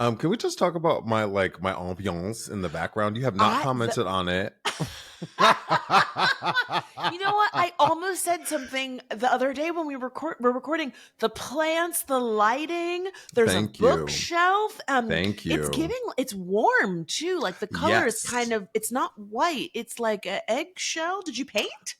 Can we just talk about my ambiance in the background? You have not I commented on it. You know what? I almost said something the other day when we're recording. The plants, the lighting. There's a Thank you. bookshelf. Thank It's you. giving. It's warm too. Like the color is Yes. kind of. It's not white. It's like an eggshell. Did you paint?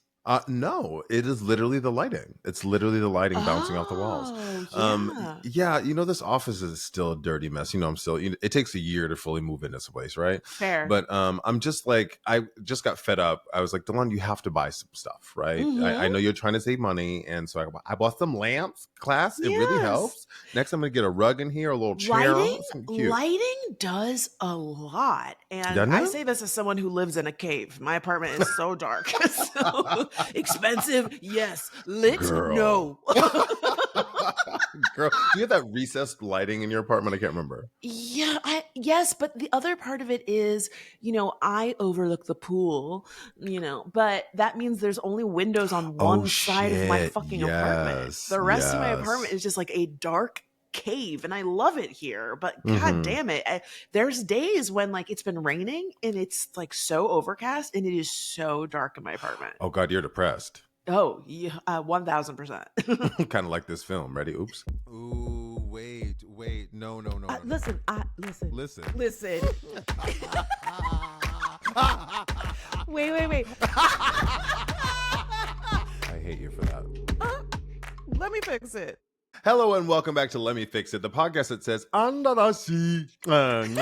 No, it is literally the lighting. It's literally the lighting bouncing off the walls. Oh yeah. Yeah, this office is still a dirty mess. I'm still. It takes a year to fully move in this place, right? Fair. But I'm just like, I just got fed up. I was like, Delon, you have to buy some stuff, right? I Mm-hmm. know you're trying to save money, and so I bought some lamps. Class, it really Yes. helps. Next, I'm gonna get a rug in here, a little chair, Lighting something cute. lighting does a lot. And Doesn't I it? say this as someone who lives in a cave. My apartment is so dark. So expensive, yes. Lit, Girl. no. Girl, do you have that recessed lighting in your apartment? I can't remember. Yeah, yes, but the other part of it is, I overlook the pool, but that means there's only windows on Oh one side of my shit. fucking apartment. Yes. The rest of my apartment Yes. is just like a dark cave, and I love it here, but god Hmm. damn it. There's days when like it's been raining and it's like so overcast and it is so dark in my apartment. Oh god, you're depressed. Oh, yeah, 1000%. Kind of like this film. Ready? Oops. Ooh, wait. No, no, no, no, no. Listen, listen. Listen. Listen. Wait. I hate you for that. Let me fix it. Hello and welcome back to Let Me Fix It, the podcast that says under the sea, under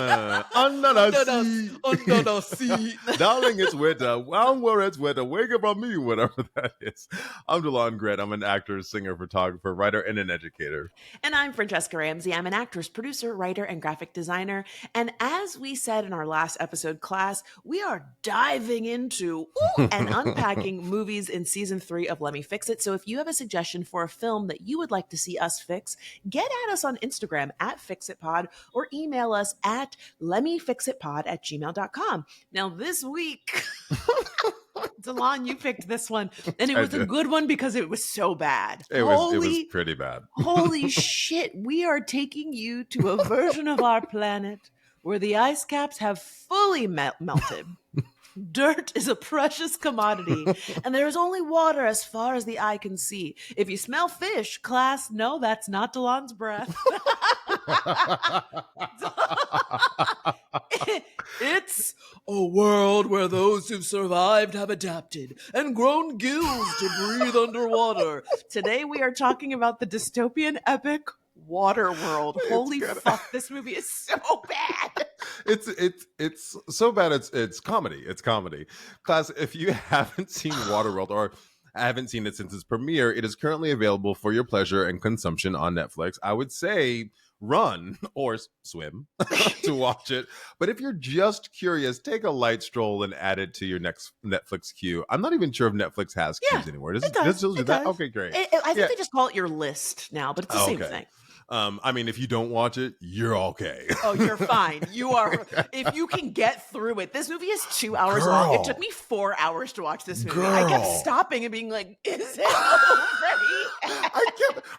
the sea, darling, it's winter. I'm where it's winter. Wake up on me, whatever that is. I'm DeLon Grant. I'm an actor, singer, photographer, writer, and an educator. And I'm Francesca Ramsey. I'm an actress, producer, writer, and graphic designer. And as we said in our last episode class, we are diving into and unpacking movies in season 3 of Let Me Fix It. So if you have a suggestion for a film that you would like to see us fix, get at us on Instagram at FixItPod or email us at lemmefixitpod@gmail.com. Now this week, Delon, you picked this one, and it was a good one because it was so bad. It was pretty bad. Holy shit, we are taking you to a version of our planet where the ice caps have fully melted. Dirt is a precious commodity, and there is only water as far as the eye can see. If you smell fish, class, no, that's not Delon's breath. It's a world where those who've survived have adapted and grown gills to breathe underwater. Today we are talking about the dystopian epic Waterworld. Holy fuck, this movie is so bad. It's so bad. It's comedy. It's comedy. Class, if you haven't seen Waterworld or haven't seen it since its premiere, it is currently available for your pleasure and consumption on Netflix. I would say run or swim to watch it. But if you're just curious, take a light stroll and add it to your next Netflix queue. I'm not even sure if Netflix has queues anymore. Does it still do that? Okay, great. I think they just call it your list now, but it's the same thing. I mean, if you don't watch it, you're okay. Oh, you're fine. You are. If you can get through it. This movie is 2 hours long. It took me 4 hours to watch this movie. I kept stopping and being like, is it already?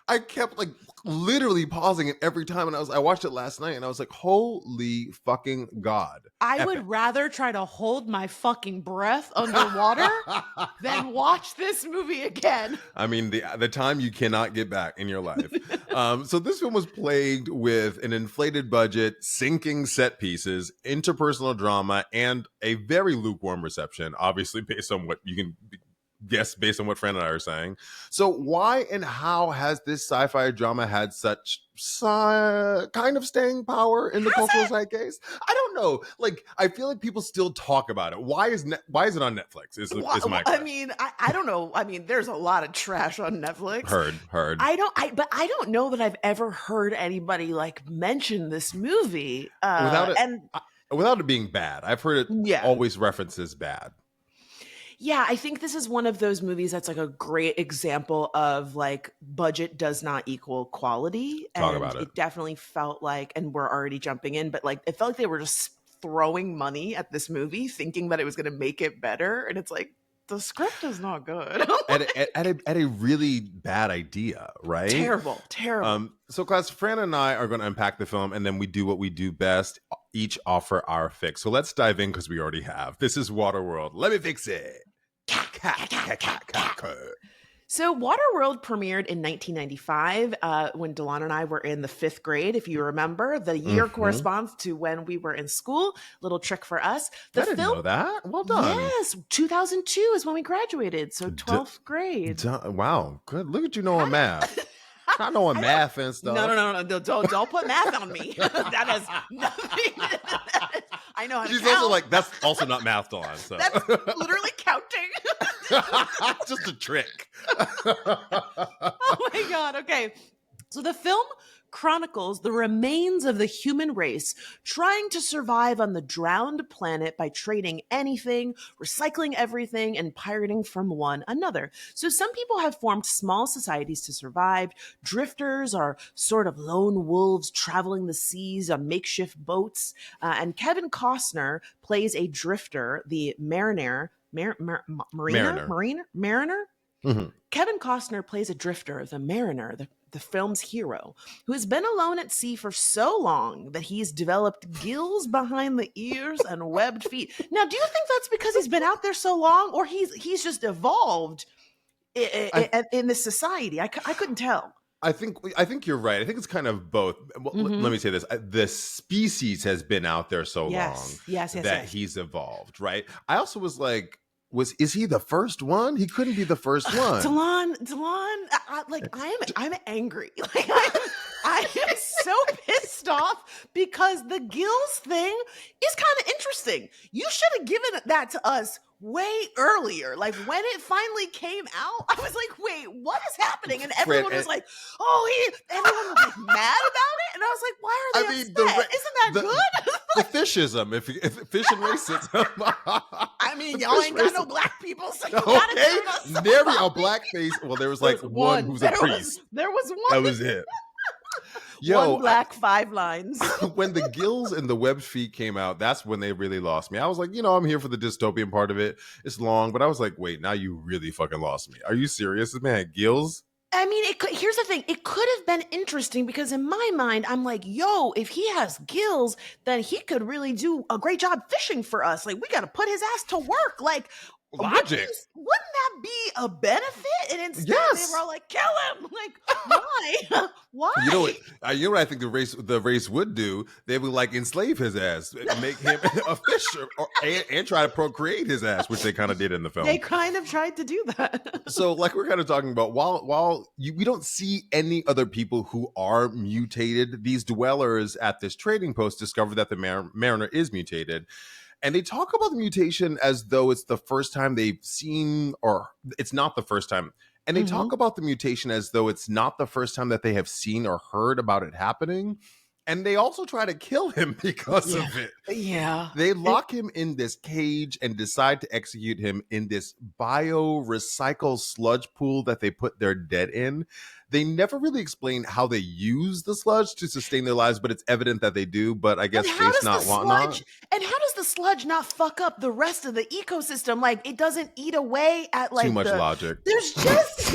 I kept like literally pausing it every time. And I watched it last night and I was like, holy fucking God. I would rather try to hold my fucking breath underwater than watch this movie again. I mean, the time you cannot get back in your life. So this film was plagued with an inflated budget, sinking set pieces, interpersonal drama, and a very lukewarm reception, obviously based on what you can guess based on what Fran and I are saying. So why and how has this sci-fi drama had such kind of staying power in the cultural zeitgeist? I don't know. Like, I feel like people still talk about it. Why is it on Netflix? Is my question. I mean, I don't know. I mean, there's a lot of trash on Netflix. Heard. I don't know that I've ever heard anybody like mention this movie without it being bad. I've heard it always references bad. Yeah, I think this is one of those movies that's like a great example of like budget does not equal quality. Talk about it. It definitely felt like, and we're already jumping in, but like it felt like they were just throwing money at this movie thinking that it was going to make it better. And it's like, the script is not good. at a really bad idea, right? Terrible. So class, Fran and I are going to unpack the film, and then we do what we do best, each offer our fix. So let's dive in, because we already have. This is Waterworld. Let me fix it. So Waterworld premiered in 1995 when Delon and I were in the 5th grade. If you remember, the year corresponds to when we were in school. Little trick for us. I didn't know that. Well done. Yes, 2002 is when we graduated. So 12th grade. Wow, good. Look at you knowing math. Not knowing math and stuff. No. Don't put math on me. That has nothing. I know how to She's count. also like, that's also not math on. So That's literally counting. just a trick. Oh my God. Okay. So the film chronicles the remains of the human race trying to survive on the drowned planet by trading anything, recycling everything, and pirating from one another. So some people have formed small societies to survive. Drifters are sort of lone wolves traveling the seas on makeshift boats. And Kevin Costner plays a drifter, the mariner. Mm-hmm. Kevin Costner plays a drifter, the mariner, the film's hero, who has been alone at sea for so long that he's developed gills behind the ears and webbed feet. Now, do you think that's because he's been out there so long, or he's just evolved in this society? I couldn't tell. I think you're right. I think it's kind of both. Let me say this: the species has been out there so long that he's evolved. Right. I also was like, is he the first one? He couldn't be the first one. Delon, I'm angry. Like I am so pissed off because the gills thing is kind of interesting. You should have given that to us way earlier. Like when it finally came out, I was like, wait, what is happening? And everyone was like, everyone was like mad about it. And I was like, why are they upset? Isn't that good? The fishism, if fish and racism. I mean, y'all ain't got no black people, so you gotta turn us there we go, blackface. Well, there was like one who's a priest. There was one. That was it. Yo, one black, 5 lines. When the gills and the webbed feet came out, that's when they really lost me. I was like, I'm here for the dystopian part of it. It's long, but I was like, wait, now you really fucking lost me. Are you serious? This man had gills? I mean, here's the thing. It could have been interesting because in my mind, I'm like, yo, if he has gills, then he could really do a great job fishing for us. Like, we got to put his ass to work. Like, logic. Wouldn't that be a benefit? And instead they were all like, kill him. Like, why? Why? You know what I think the race would do? They would like enslave his ass, make him a fisher, and try to procreate his ass, which they kind of did in the film. They kind of tried to do that. So like we're kind of talking about, while we don't see any other people who are mutated, these dwellers at this trading post discover that the mariner is mutated. And they talk about the mutation as though it's the first time they've seen, or it's not the first time. And they talk about the mutation as though it's not the first time that they have seen or heard about it happening. And they also try to kill him because of it. Yeah. They lock him in this cage and decide to execute him in this bio-recycle sludge pool that they put their dead in. They never really explain how they use the sludge to sustain their lives, but it's evident that they do. But I guess waste not, want not. And how does the sludge not fuck up the rest of the ecosystem? Like it doesn't eat away at like too much logic. There's just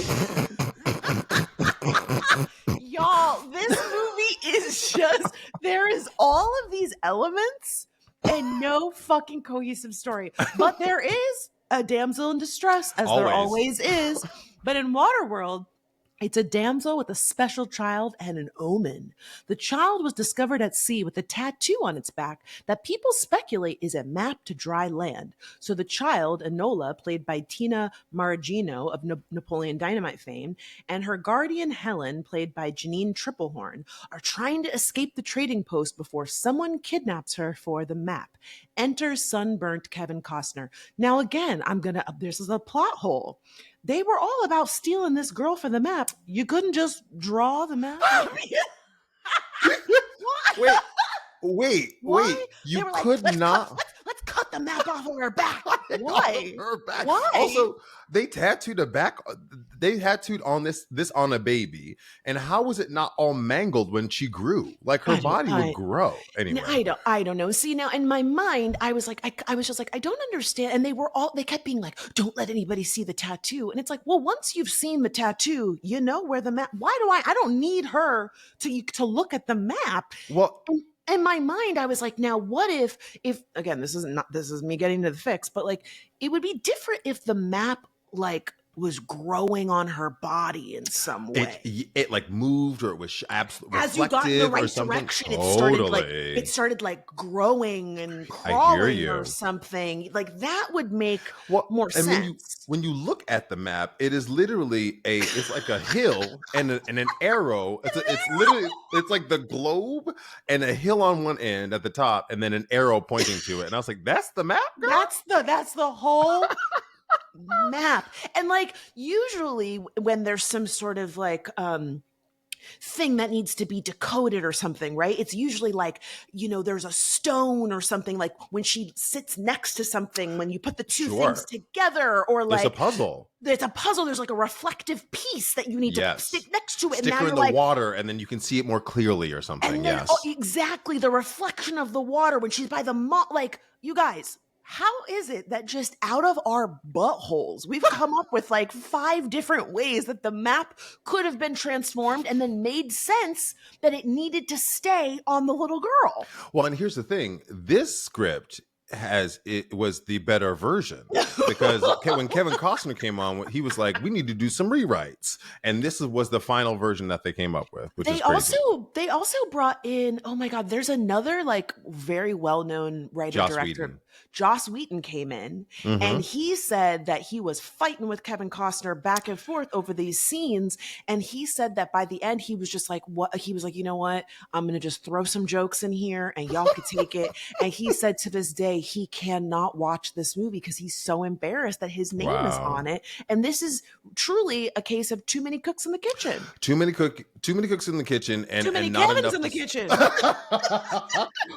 y'all. This movie is just there is all of these elements and no fucking cohesive story. But there is a damsel in distress, as there always is. But in Waterworld, it's a damsel with a special child and an omen. The child was discovered at sea with a tattoo on its back that people speculate is a map to dry land. So the child, Enola, played by Tina Maragino of Napoleon Dynamite fame, and her guardian, Helen, played by Janine Triplehorn, are trying to escape the trading post before someone kidnaps her for the map. Enter sunburnt Kevin Costner. Now again, this is a plot hole. They were all about stealing this girl for the map. You couldn't just draw the map. Wait. You could not. Let's cut the map off of her back. Why? Also, they tattooed they tattooed on this on a baby, and how was it not all mangled when she grew? Like her body would grow anyway. I don't know. See, now in my mind, I was like, I was just like, I don't understand. And they kept being like, don't let anybody see the tattoo. And it's like, well, once you've seen the tattoo, you know where the map. Why do I don't need her to look at the map. Well, And in my mind, I was like, now what if again, this is me getting to the fix, but like it would be different if the map like was growing on her body in some way. It like moved, or it was absolutely As you got in the right direction, it started like growing and crawling or something. Like that would make more sense. When you look at the map, it is literally it's like a hill and an arrow. It's literally like the globe and a hill on one end at the top, and then an arrow pointing to it. And I was like, that's the map, girl? That's the whole map. And like usually when there's some sort of like thing that needs to be decoded or something, right? It's usually like, you know, there's a stone or something, like when she sits next to something, when you put the two things together, or like there's a puzzle. There's like a reflective piece that you need to stick next to it. Stick her in the water, and then you can see it more clearly or something. And then, exactly, the reflection of the water when she's by the like, you guys, how is it that just out of our buttholes, we've come up with like 5 different ways that the map could have been transformed and then made sense that it needed to stay on the little girl? Well, and here's the thing. This script was the better version, because when Kevin Costner came on, he was like, we need to do some rewrites, and this was the final version that they came up with, which is crazy. They also brought in, oh my god, there's another like very well-known writer-director, Joss Whedon came in, and he said that he was fighting with Kevin Costner back and forth over these scenes, and he said that by the end he was just like, you know what, I'm gonna just throw some jokes in here and y'all could take it. And he said to this day he cannot watch this movie because he's so embarrassed that his name is on it. And this is truly a case of too many cooks in the kitchen. Too many cooks in the kitchen, and too many not Kevins enough in the kitchen.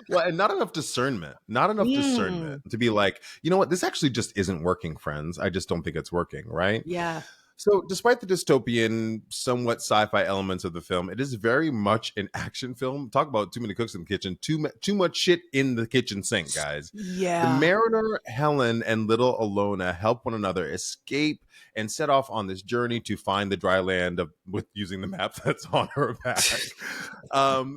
Well, and not enough discernment. Not enough discernment to be like, you know what, this actually just isn't working, friends. I just don't think it's working, right? Yeah. So despite the dystopian, somewhat sci-fi elements of the film, it is very much an action film. Talk about too many cooks in the kitchen. Too much shit in the kitchen sink, guys. Yeah. The mariner, Helen, and little Alona help one another escape and set off on this journey to find the dry land with using the map that's on her back.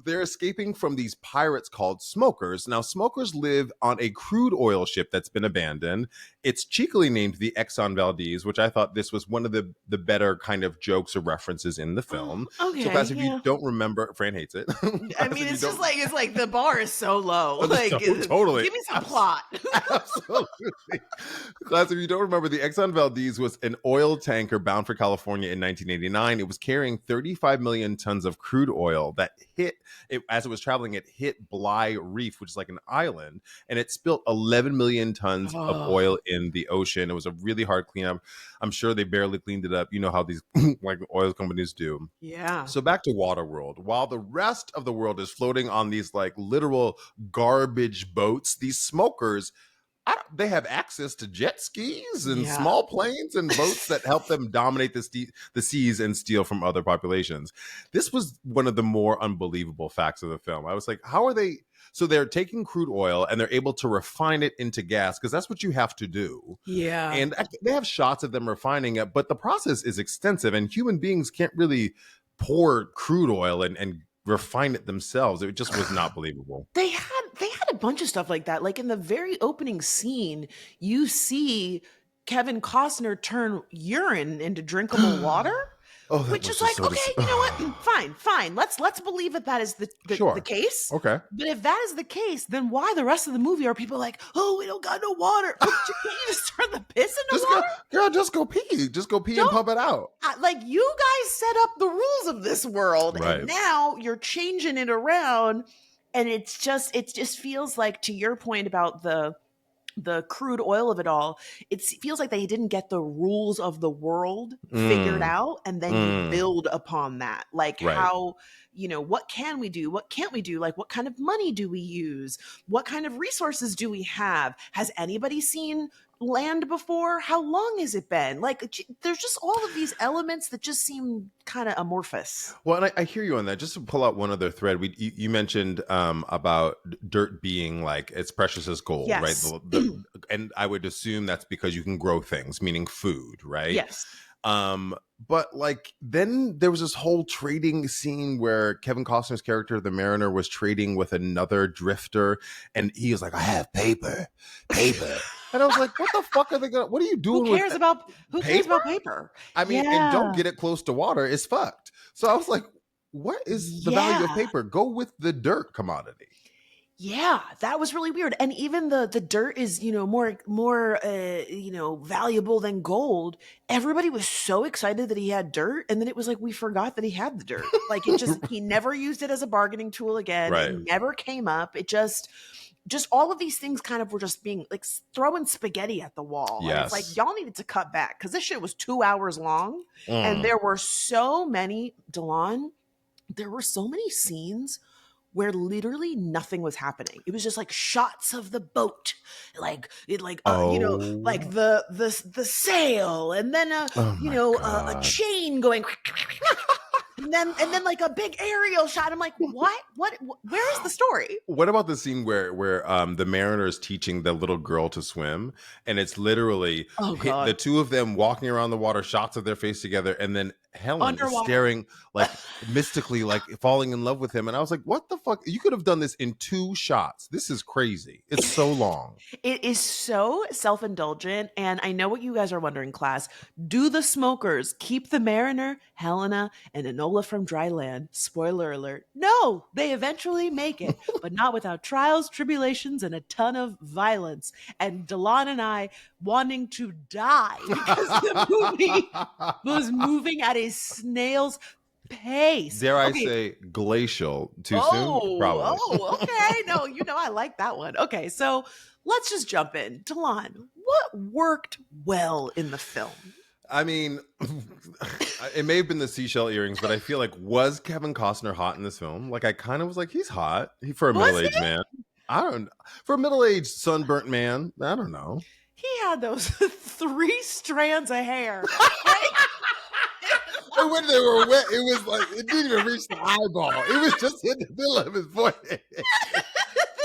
They're escaping from these pirates called smokers. Now, smokers live on a crude oil ship that's been abandoned. It's cheekily named the Exxon Valdez, which I thought this was one of the better kind of jokes or references in the film. Okay, so, class, if you don't remember, Fran hates it. I mean, it's like the bar is so low. Like, totally. Give me some plot. Absolutely. Class, if you don't remember, the Exxon Valdez was an oil tanker bound for California in 1989. It was carrying 35 million tons of crude oil that as it was traveling, it hit Bligh Reef, which is like an island, and it spilt 11 million tons of oil in the ocean. It was a really hard cleanup. I'm sure they barely cleaned it up. You know how these like oil companies do. Yeah. So back to Waterworld. While the rest of the world is floating on these like literal garbage boats, these smokers, they have access to jet skis and small planes and boats that help them dominate the seas and steal from other populations. This was one of the more unbelievable facts of the film. I was like, how are they? So they're taking crude oil and they're able to refine it into gas, because that's what you have to do. Yeah. And they have shots of them refining it, but the process is extensive, and human beings can't really pour crude oil and refine it themselves. It just was not believable. They had a bunch of stuff like that. Like in the very opening scene, you see Kevin Costner turn urine into drinkable water. Which is like, okay, you know what? Fine. Let's believe that is the case. Okay. But if that is the case, then why the rest of the movie are people like, oh, we don't got no water? Can't you just turn the piss into water? Just go pee. Just go pee and pump it out. Like, you guys set up the rules of this world, right. And now you're changing it around, and it just feels like, to your point about the crude oil of it all, it feels like they didn't get the rules of the world figured out, and then you build upon that. Like, what can we do? What can't we do? Like, what kind of money do we use? What kind of resources do we have? Has anybody seen land before? How long has it been? Like, there's just all of these elements that just seem kind of amorphous. Well, and I hear you on that. Just to pull out one other thread, you mentioned about dirt being like it's precious as gold, right? Yes. And I would assume that's because you can grow things, meaning food, right? Yes. But like then there was this whole trading scene where Kevin Costner's character, the mariner, was trading with another drifter, and he was like, "I have paper." And I was like, what the fuck are they gonna, what are you doing Who cares about paper? I mean, and don't get it close to water, it's fucked. So I was like, what is the value of paper? Go with the dirt commodity. Yeah, that was really weird. And even the dirt is, more valuable than gold. Everybody was so excited that he had dirt, and then it was like we forgot that he had the dirt. Like he never used it as a bargaining tool again. Right. It never came up. It just all of these things kind of were just being like throwing spaghetti at the wall. Yes. And it's like y'all needed to cut back because this shit was 2 hours long, and there were so many, DeLon, there were so many scenes where literally nothing was happening. It was just like shots of the boat, like the sail, and then a chain going, and then like a big aerial shot. I'm like, what? Where is the story? What about the scene where the mariner is teaching the little girl to swim, and it's literally the two of them walking around the water, shots of their face together, and then Helen is staring like mystically, like falling in love with him. And I was like, what the fuck? You could have done this in 2 shots. This is crazy. It's so long. It is so self-indulgent. And I know what you guys are wondering, class. Do the smokers keep the mariner, Helena, and Enola from dry land? Spoiler alert. No, they eventually make it, but not without trials, tribulations, and a ton of violence. And DeLon and I wanting to die because the movie was moving at a snail's pace. Dare I say glacial? Too soon? Probably. Oh, okay. No, I like that one. Okay, so let's just jump in. DeLon, what worked well in the film? I mean, it may have been the seashell earrings, but I feel like, was Kevin Costner hot in this film? Like, I kind of was like, he's hot for a middle-aged man. For a middle-aged sunburnt man, I don't know. He had those 3 strands of hair. And when they were wet, it was like, it didn't even reach the eyeball. It was just in the middle of his forehead.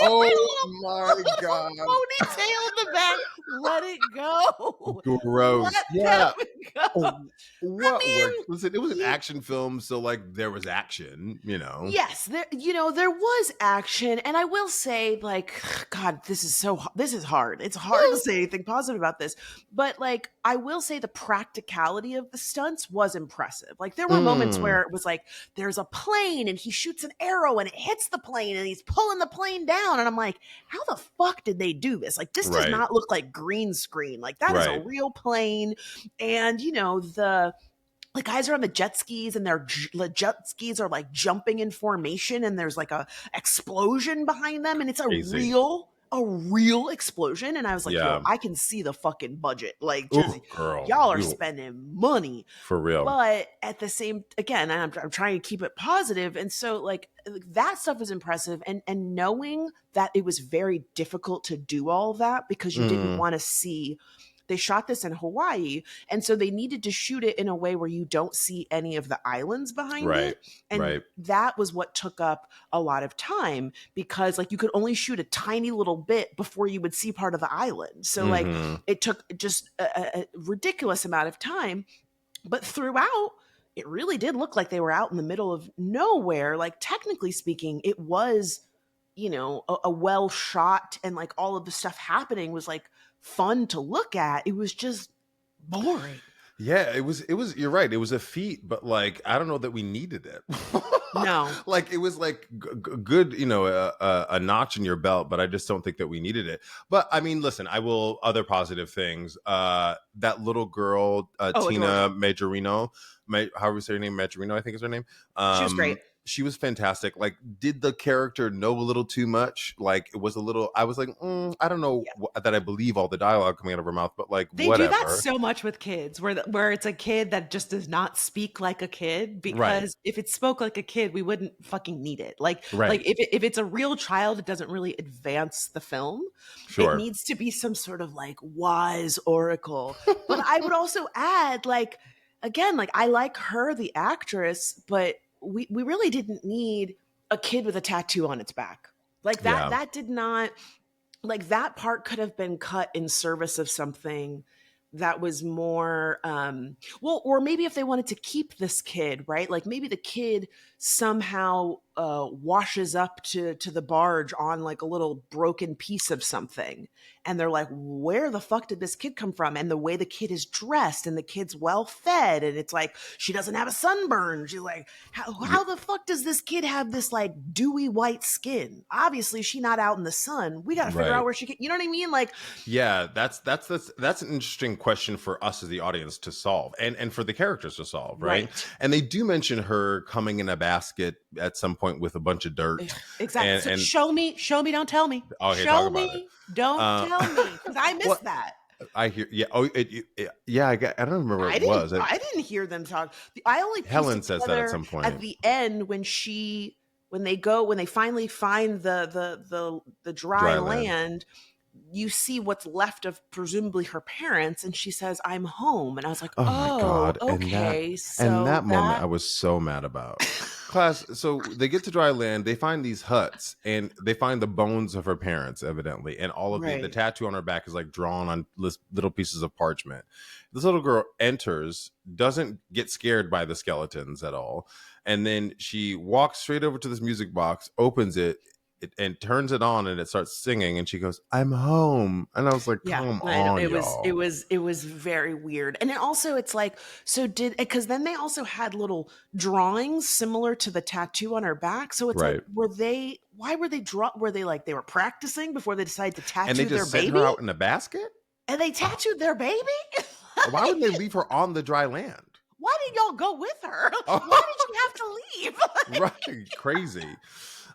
Oh my God. Ponytail in the back. Let it go. Gross. Let go. What worked? Listen, it was an action film, so like there was action, Yes, there was action, and I will say, like, God, this is hard. It's hard to say anything positive about this, but like, I will say the practicality of the stunts was impressive. Like, there were moments where it was like, there's a plane, and he shoots an arrow, and it hits the plane, and he's pulling the plane down, and I'm like, how the fuck did they do this? Like, this does not look like green screen. Like, that is a real plane, and the guys are on the jet skis, and the jet skis are like jumping in formation, and there's like a explosion behind them, and it's a real explosion. And I was like, yo, I can see the fucking budget. Like, y'all are spending money for real. But at the same, again, I'm trying to keep it positive, and so like that stuff is impressive, and knowing that it was very difficult to do all that because you didn't want to see. They shot this in Hawaii, and so they needed to shoot it in a way where you don't see any of the islands behind it. And that was what took up a lot of time because like you could only shoot a tiny little bit before you would see part of the island. So like it took just a ridiculous amount of time, but throughout it really did look like they were out in the middle of nowhere. Like technically speaking, it was, a well shot, and like all of the stuff happening was like fun to look at. It was just boring. Yeah, it was you're right, it was a feat, but like I don't know that we needed it. No. Like it was like good, a notch in your belt, but I just don't think that we needed it. But I mean, listen, other positive things. That little girl, Tina Majorino, how do we say her name? Majorino, I think is her name. She was great. she was fantastic. Like, did the character know a little too much? Like, it was a little, I was like, I don't know that I believe all the dialogue coming out of her mouth, but like, They do that whatever. so much with kids, where it's a kid that just does not speak like a kid, Right. because if it spoke like a kid, we wouldn't fucking need it. Like Right. if it's a real child, it doesn't really advance the film. It Sure. needs to be some sort of like wise oracle. But I would also add, like, again, like, I like her, the actress, but we really didn't need a kid with a tattoo on its back. Like Yeah. that did not, like, that part could have been cut in service of something that was more well, or maybe if they wanted to keep this kid, right, like maybe the kid somehow washes up to the barge on like a little broken piece of something, and they're like, where the fuck did this kid come from? And the way the kid is dressed, and the kid's well fed, and it's like, she doesn't have a sunburn, she's like, how the fuck does this kid have this like dewy white skin? Obviously she's not out in the sun, we gotta figure out where she can, you know what I mean? Like, yeah, that's an interesting question for us as the audience to solve, and for the characters to solve, right? And they do mention her coming in a basket at some point with a bunch of dirt. Exactly. And show me, don't tell me. Okay, show me, don't tell me, because I missed that. I hear, yeah. Oh, yeah. I don't remember what it was. I didn't hear them talk. I only Helen says that at some point at the end when they finally find the dry land. You see what's left of presumably her parents, and she says, "I'm home," and I was like, "Oh my god!" Okay, and that moment I was so mad about. Class, so they get to dry land, they find these huts, and they find the bones of her parents, evidently, and all of the tattoo on her back is like drawn on little pieces of parchment. This little girl enters, doesn't get scared by the skeletons at all, and then she walks straight over to this music box, opens it, and turns it on, and it starts singing, and she goes, "I'm home," and I was like, "Come on, it was very weird." And it also, it's like, so because then they also had little drawings similar to the tattoo on her back, so it's like, were they like they were practicing before they decided to tattoo and they just their sent baby her out in a basket, and they tattooed their baby? Why would they leave her on the dry land? Why did y'all go with her? Why did she have to leave? Right, crazy.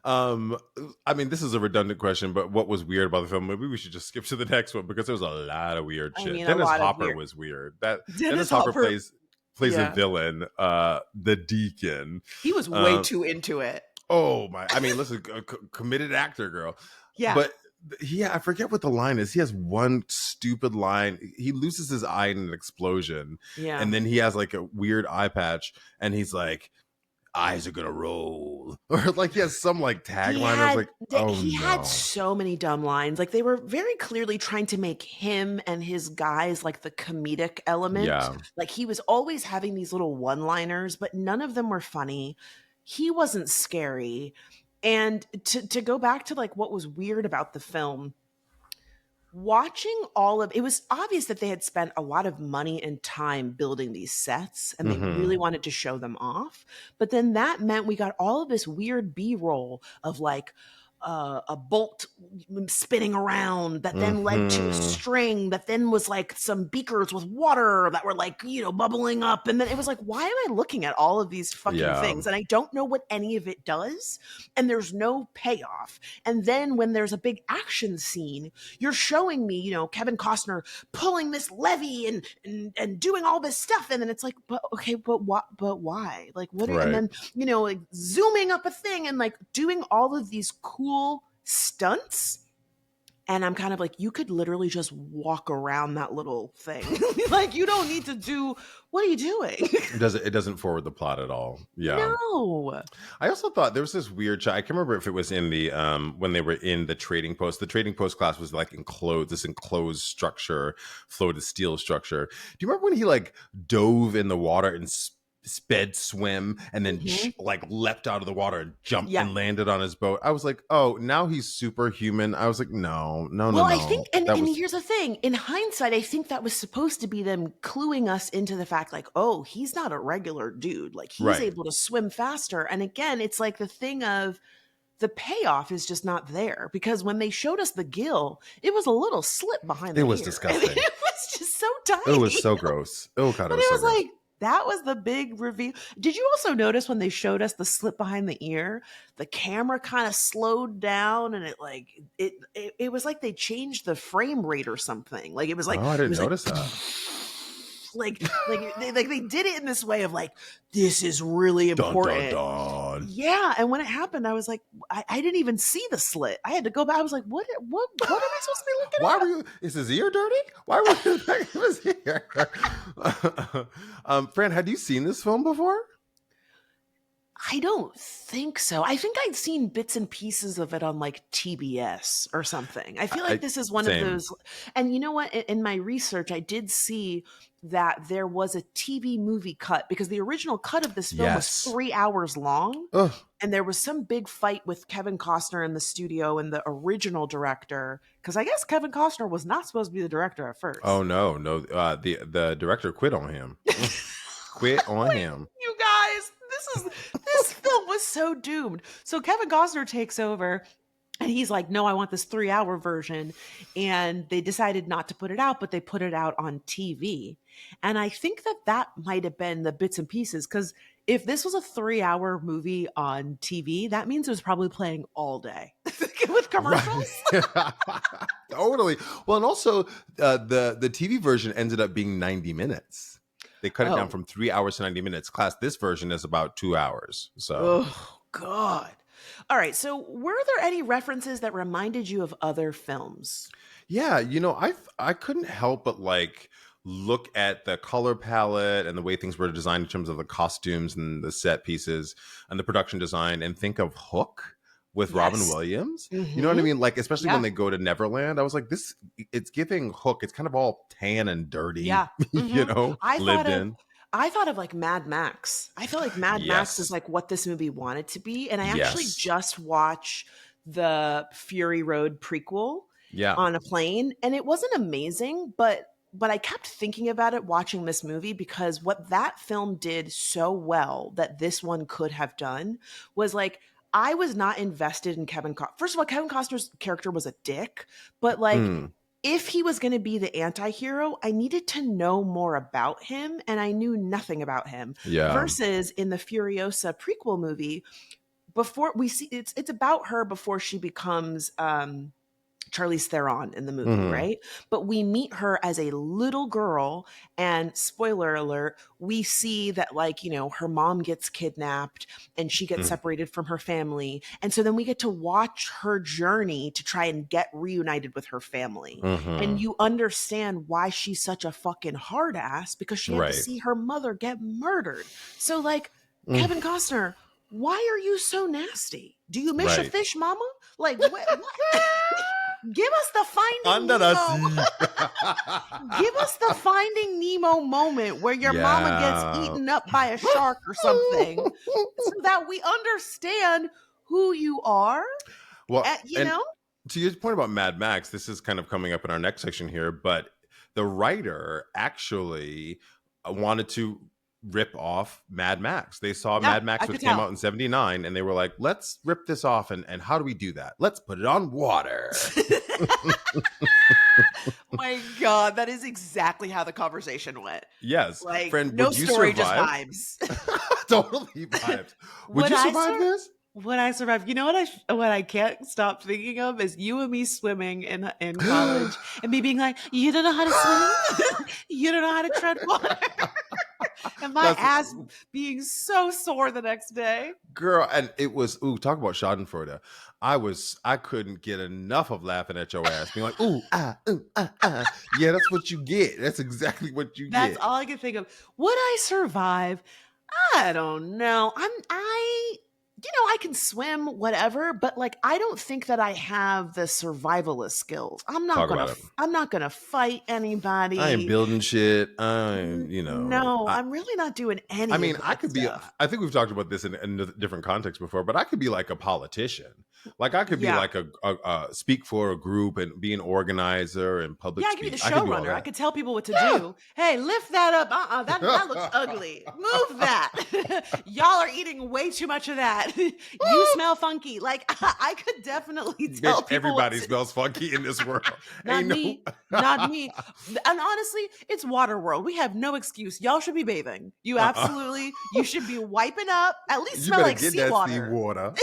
I mean, this is a redundant question, but what was weird about the film? Maybe we should just skip to the next one, because there was a lot of weird shit. Dennis Hopper was weird. Dennis Hopper plays a villain, the Deacon. He was way too into it. Oh my! I mean, listen, committed actor, girl. Yeah, but I forget what the line is. He has one stupid line. He loses his eye in an explosion. Yeah, and then he has like a weird eye patch, and he's like, "Eyes are gonna roll," or like he has some like tagline. I was like, "Oh he had so many dumb lines. Like, they were very clearly trying to make him and his guys like the comedic element. Yeah. Like, he was always having these little one-liners, but none of them were funny. He wasn't scary. And to go back to like what was weird about the film, watching it was obvious that they had spent a lot of money and time building these sets, and they really wanted to show them off. But then that meant we got all of this weird B-roll of like a bolt spinning around that then led to a string that then was like some beakers with water that were like, bubbling up. And then it was like, why am I looking at all of these fucking things? And I don't know what any of it does. And there's no payoff. And then when there's a big action scene, you're showing me, Kevin Costner pulling this levee and doing all this stuff. And then it's like, but why? Like, what? And then, like zooming up a thing and like doing all of these cool stunts, and I'm kind of like, you could literally just walk around that little thing. Like, you don't need to do, what are you doing? It doesn't forward the plot at all. Yeah. No. I also thought there was this weird shot. I can't remember if it was in the when they were in the trading post. The trading post class was like enclosed structure, floated steel structure. Do you remember when he like dove in the water and sped swim and then like leapt out of the water and jumped and landed on his boat? I was like, oh, now he's superhuman. I was like, no. I think, and here's the thing, in hindsight, I think that was supposed to be them cluing us into the fact like, oh, he's not a regular dude, like he's able to swim faster. And again, it's like the thing of the payoff is just not there, because when they showed us the gill, it was a little slip behind the ear. It was disgusting. It was just so tiny. It was so gross. Oh god, but it was like, That was the big reveal. Did you also notice when they showed us the slit behind the ear, the camera kind of slowed down and it was like they changed the frame rate or something. Like it was like Oh, I it didn't was like notice that. they did it in this way of like, this is really Dun, dun, important. dun. Yeah, and when it happened, I was like, I didn't even see the slit. I had to go back. I was like, what am I supposed to be looking Why at? were you? Is his ear dirty? Why were you back of his ear? Fran, had you seen this film before? I don't think so. I think I'd seen bits and pieces of it on like TBS or something. I feel like this is one Same. of those. And you know what? In my research, I did see that there was a TV movie cut because the original cut of this film was Yes. 3 hours long. Ugh. And there was some big fight with Kevin Costner in the studio and the original director. Because I guess Kevin Costner was not supposed to be the director at first. Oh no. The director quit on him. Quit on him. You guys, this film was so doomed. So Kevin Costner takes over and he's like, no, I want this 3-hour version. And they decided not to put it out, but they put it out on TV. And I think that might have been the bits and pieces. Because if this was a 3-hour movie on TV, that means it was probably playing all day with commercials. Right. Totally. Well, and also the TV version ended up being 90 minutes. They cut it down from 3 hours to 90 minutes. Class, this version is about 2 hours. So, oh, God. All right. So were there any references that reminded you of other films? yeah, I couldn't help but like look at the color palette and the way things were designed in terms of the costumes and the set pieces and the production design and think of Hook with Robin Yes. Williams. Mhm. You know what I mean? Like, especially Yeah. when they go to Neverland, I was like, it's giving Hook. It's kind of all tan and dirty, Yeah. you Mhm. know, lived in. I thought of like Mad Max. I feel like Mad Max is Yes. like what this movie wanted to be. And I actually Yes. just watched the Fury Road prequel Yeah. on a plane, and it wasn't amazing, but I kept thinking about it watching this movie because what that film did so well that this one could have done was like, I was not invested in Kevin Costner. First of all, Kevin Costner's character was a dick, but like, Mm. if he was going to be the anti-hero, I needed to know more about him, and I knew nothing about him. Yeah. Versus in the Furiosa prequel movie, before we see it's about her before she becomes Charlize Theron in the movie, Mhm. right? But we meet her as a little girl, and spoiler alert, we see that like, her mom gets kidnapped and she gets Mhm. separated from her family. And so then we get to watch her journey to try and get reunited with her family. Mhm. And you understand why she's such a fucking hard ass because she had Right. to see her mother get murdered. So like, Mm. Kevin Costner, why are you so nasty? Do you miss your Right. fish, mama? Like, what? Give us the Finding Under the Nemo. sea. Give us the Finding Nemo moment where your mama gets Yeah. eaten up by a shark or something, so that we understand who you are. Well, You and know? to your point about Mad Max, this is kind of coming up in our next section here, but the writer actually wanted to rip off Mad Max. They saw Yeah, Mad Max, I which could came tell. out in 79, and they were like, let's rip this off. And how do we do that? Let's put it on water. My God, that is exactly how the conversation went. Yes. Like, Friend, no would you story, survive? just vibes. Totally vibes. Would Would you I survive this? Would I survive? You know what I can't stop thinking of is you and me swimming in college and me being like, you don't know how to swim? You don't know how to tread water? And my ass being so sore the next day. Girl, and it was, talk about Schadenfreude. I couldn't get enough of laughing at your ass, being like, yeah, that's what you get. That's exactly what you That's get. all I could think of. Would I survive? I don't know. I can swim, whatever, but like, I don't think that I have the survivalist skills. I'm not gonna fight anybody. I ain't building shit. No, I'm really not doing any. I mean, of I that could stuff. I think we've talked about this in a different context before, but I could be like a politician. Like I could be Yeah. like a speak for a group and be an organizer and public Yeah, I could be the speak. I could do all showrunner. that. I could tell people what to do. Hey, lift that up. That looks ugly. Move that. Y'all are eating way too much of that. You smell funky. Like I could definitely tell Bitch, people what everybody smells funky in this world. not Ain't no. me. Not me. And honestly, it's Waterworld. We have no excuse. Y'all should be bathing. You should be wiping up. At least You smell better like get that seawater. seawater.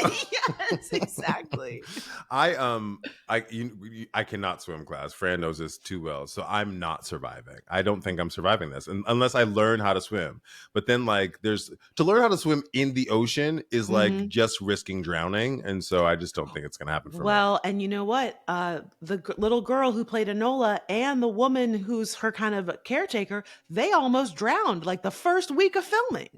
Yes, exactly. I cannot swim, class. Fran knows this too well, so I'm not surviving. I don't think I'm surviving this unless I learn how to swim. But then, like, there's to learn how to swim in the ocean is like Mhm. just risking drowning, and so I just don't think it's gonna happen for me. Well, and you know what? Little girl who played Enola and the woman who's her kind of caretaker, they almost drowned like the first week of filming.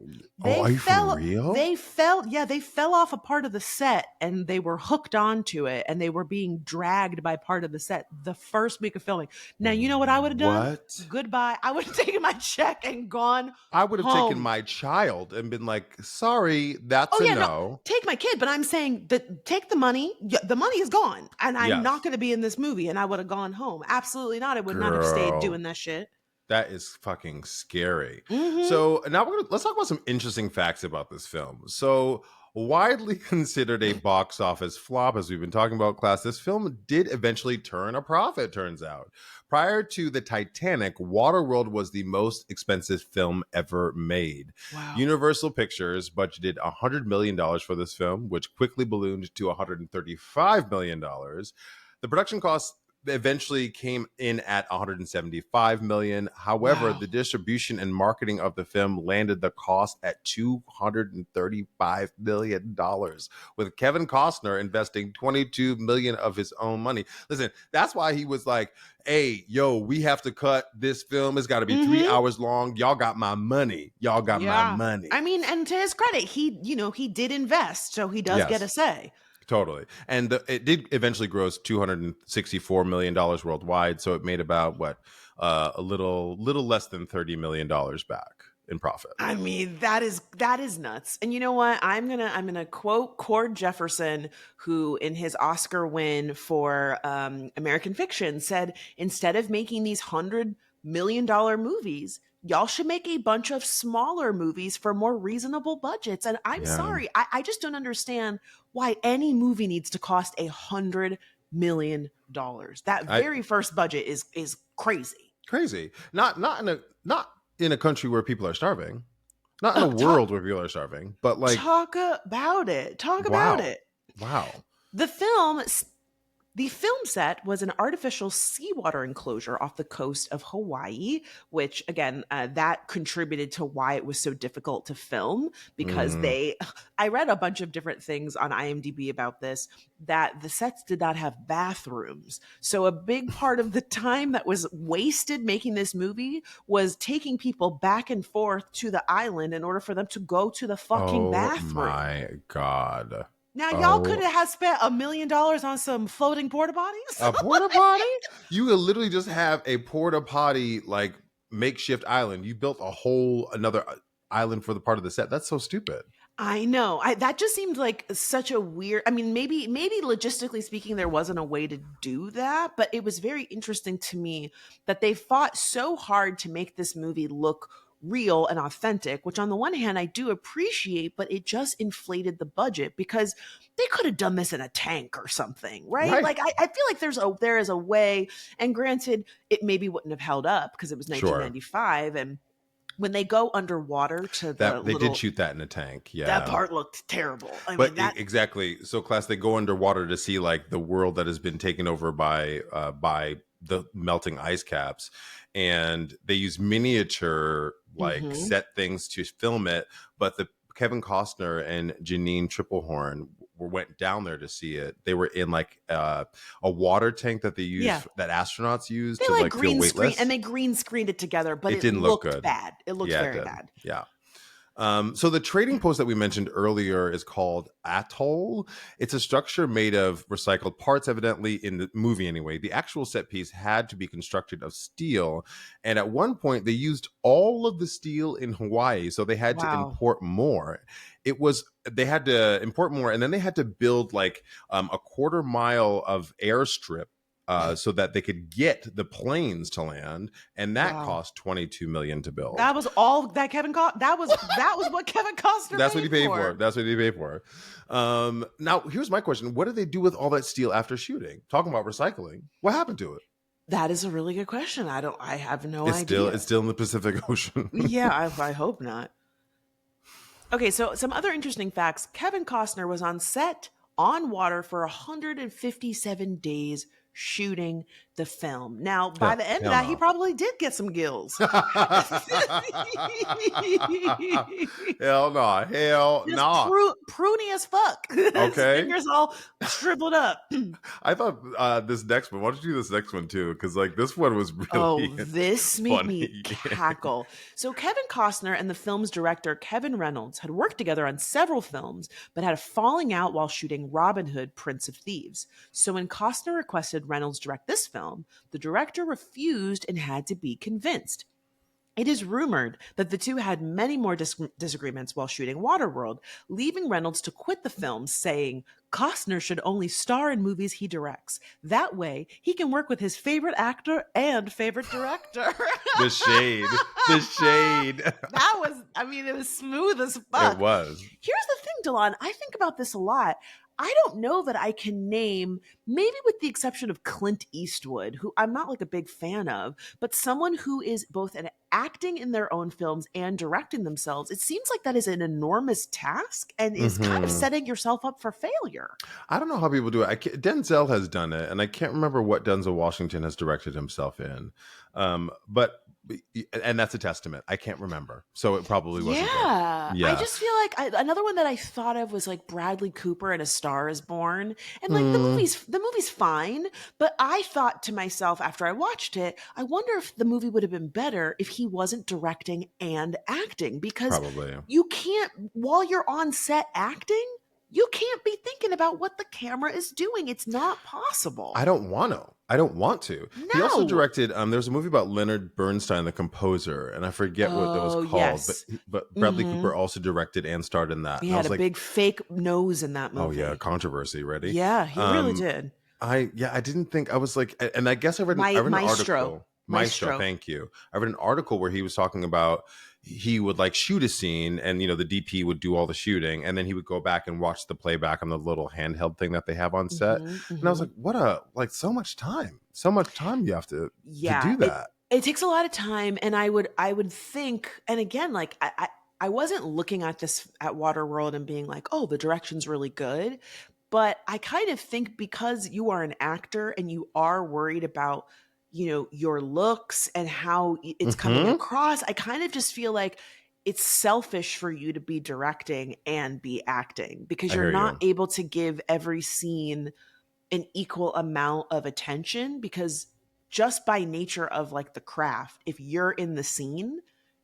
Oh, are you for real? They fell off a part of the set and they were hooked onto it and they were being dragged by part of the set the first week of filming. Now, you know what I would have done? What? Goodbye. I would have taken my check and gone I would have taken home. my child and been like, "Sorry, that's Oh a yeah, no, no." take my kid, but I'm saying that take the money. The money is gone, and I'm not Yes, going to be in this movie. And I would have gone home. Absolutely not. I would not have stayed girl. doing that shit. That is fucking scary. Hmm. So now let's talk about some interesting facts about this film. So widely considered a box office flop, as we've been talking about, class, this film did eventually turn a profit, turns out. Prior to the Titanic, Waterworld was the most expensive film ever made. Wow. Universal Pictures budgeted $100 million for this film, which quickly ballooned to $135 million. The production costs eventually came in at 175 million. However, Wow. the distribution and marketing of the film landed the cost at 235 million dollars, with Kevin Costner investing 22 million of his own money. Listen, that's why he was like, "Hey, yo, we have to cut this film. It's got to be 3 Hmm. hours long. Y'all got my money. Y'all got my Yeah. money." I mean, and to his credit, he did invest, so he does get a Yes. say. Totally. And it did eventually gross $264 million worldwide. So it made about a little less than $30 million back in profit. I mean, that is nuts. And you know what? I'm gonna quote Cord Jefferson, who in his Oscar win for American Fiction said, instead of making these $100 million movies, y'all should make a bunch of smaller movies for more reasonable budgets. And I'm Yeah. sorry, I just don't understand why any movie needs to cost $100 million. That I very first budget is crazy. Crazy. Not in a country where people are starving. Not in a Talk world where people are starving, but like, talk about it. Talk about wow. it. Wow. The film the film set was an artificial seawater enclosure off the coast of Hawaii, which again, that contributed to why it was so difficult to film because Mm, I read a bunch of different things on IMDb about this, that the sets did not have bathrooms. So a big part of the time that was wasted making this movie was taking people back and forth to the island in order for them to go to the fucking oh bathroom. my God. Now, y'all could Oh, have spent $1 million on some floating porta potties. a porta potty? You could literally just have a porta potty like makeshift island. You built a whole another island for the part of the set. That's so stupid. I know. That just seemed like such a weird. I mean, maybe logistically speaking, there wasn't a way to do that, but it was very interesting to me that they fought so hard to make this movie look real and authentic, which on the one hand I do appreciate, but it just inflated the budget because they could have done this in a tank or something, right? Right. Like I feel like there is a way, and granted, it maybe wouldn't have held up because it was Sure. 1995, and when they go underwater to the That they did little shoot that in a tank. that Yeah. part looked terrible. I mean, But that exactly. So, class, they go underwater to see like the world that has been taken over by the melting ice caps, and they use miniature like mhm. set things to film it. But the Kevin Costner and Janine Triplehorn went down there to see it. They were in like a water tank that they Yeah. use that astronauts use They to like like feel green screen and weightless. they green screened it together, but It it didn't look looked good. bad. It looked Yeah, it very did. bad. Yeah. So the trading post that we mentioned earlier is called Atoll. It's a structure made of recycled parts, evidently in the movie anyway. The actual set piece had to be constructed of steel. And at one point, they used all of the steel in Hawaii. So they had to Wow. import more. They had to import more. And then they had to build like a quarter mile of airstrip so that they could get the planes to land, and that Wow. cost $22 million to build. That was all that that was what Kevin Costner That's what paid he paid for. for. That's what he paid for. Now, here's my question: what do they do with all that steel after shooting? Talking about recycling, what happened to it? That is a really good question. I have no idea. It's still in the Pacific Ocean. Yeah, I hope not. Okay, so some other interesting facts. Kevin Costner was on set on water for 157 days shooting the film. Now, by the end of that, he probably did get some gills. Hell no. Hell no. Pruny as fuck. Okay. His fingers all shriveled up. I thought this next one, why don't you do this next one too? Because like this one was really this made me cackle. So Kevin Costner and the film's director, Kevin Reynolds, had worked together on several films, but had a falling out while shooting Robin Hood, Prince of Thieves. So when Costner requested Reynolds direct this film, the director refused and had to be convinced. It is rumored that the two had many more disagreements while shooting Waterworld, leaving Reynolds to quit the film, saying Costner should only star in movies he directs. That way, he can work with his favorite actor and favorite director. The shade. The shade. That was, it was smooth as fuck. It was. Here's the thing, Delon. I think about this a lot. I don't know that I can name, maybe with the exception of Clint Eastwood, who I'm not like a big fan of, but someone who is both acting in their own films and directing themselves. It seems like that is an enormous task and is kind of setting yourself up for failure. I don't know how people do it. Denzel has done it, and I can't remember what Denzel Washington has directed himself in. And that's a testament. I can't remember. So it probably wasn't. Yeah. I just feel like another one that I thought of was like Bradley Cooper in A Star is Born. And like the movie's fine. But I thought to myself after I watched it, I wonder if the movie would have been better if he wasn't directing and acting. Because you can't, while you're on set acting, you can't be thinking about what the camera is doing. It's not possible. I don't want to. No. He also directed, there's a movie about Leonard Bernstein, the composer, and I forget what that was called. Yes. But Bradley Cooper also directed and starred in that. He had a big fake nose in that movie. Oh yeah, controversy, ready? Yeah, he really did. I didn't think, I was like, and I guess I read an article. Maestro, thank you. I read an article where he was talking about he would like shoot a scene and the DP would do all the shooting and then he would go back and watch the playback on the little handheld thing that they have on set. And I was like, so much time you have to do that. It takes a lot of time. And I would think, and again, like I wasn't looking at this at Waterworld and being like, oh, the direction's really good. But I kind of think because you are an actor and you are worried about your looks and how it's coming across, I kind of just feel like it's selfish for you to be directing and be acting because you're not able to give every scene an equal amount of attention because just by nature of like the craft, if you're in the scene,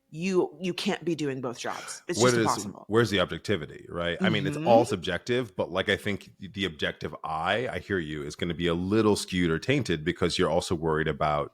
you can't be doing both jobs. It's just impossible. Where's the objectivity, right? I mean, it's all subjective, but like I think the objective eye, I hear you, is going to be a little skewed or tainted because you're also worried about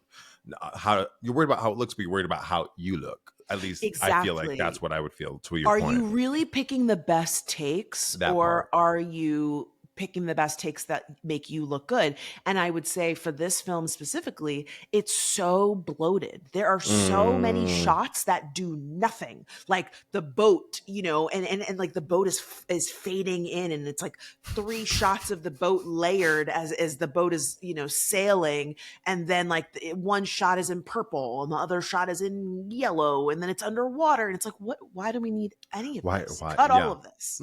how it looks, but you're worried about how you look. At least I feel like that's what I would feel to your point. Are you really picking the best takes are you picking the best takes that make you look good? And I would say for this film specifically, it's so bloated. There are so many shots that do nothing. Like the boat, and like the boat is fading in and it's like 3 shots of the boat layered as the boat is, sailing. And then like one shot is in purple and the other shot is in yellow and then it's underwater. And it's like, why do we need any of this? Cut all of this.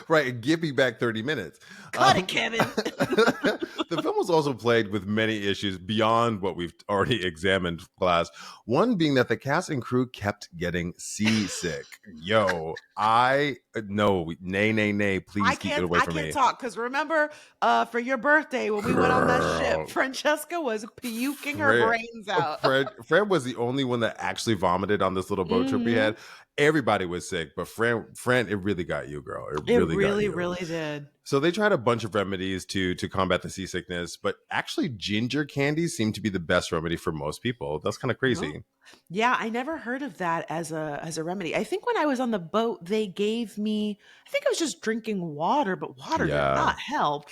Right, give me back 30 minutes. Cut it, Kevin. The film was also plagued with many issues beyond what we've already examined, class. One being that the cast and crew kept getting seasick. Nay, please keep it away from me. I can't talk because remember, for your birthday when we went on that ship, Francesca was puking her brains out. Fred was the only one that actually vomited on this little boat trip we had. Everybody was sick, but Fran, it really got you, girl. It really did. So they tried a bunch of remedies to combat the seasickness, but actually ginger candies seem to be the best remedy for most people. That's kind of crazy. Oh. Yeah, I never heard of that as a remedy. I think when I was on the boat, they gave me, I think I was just drinking water, but water did not help.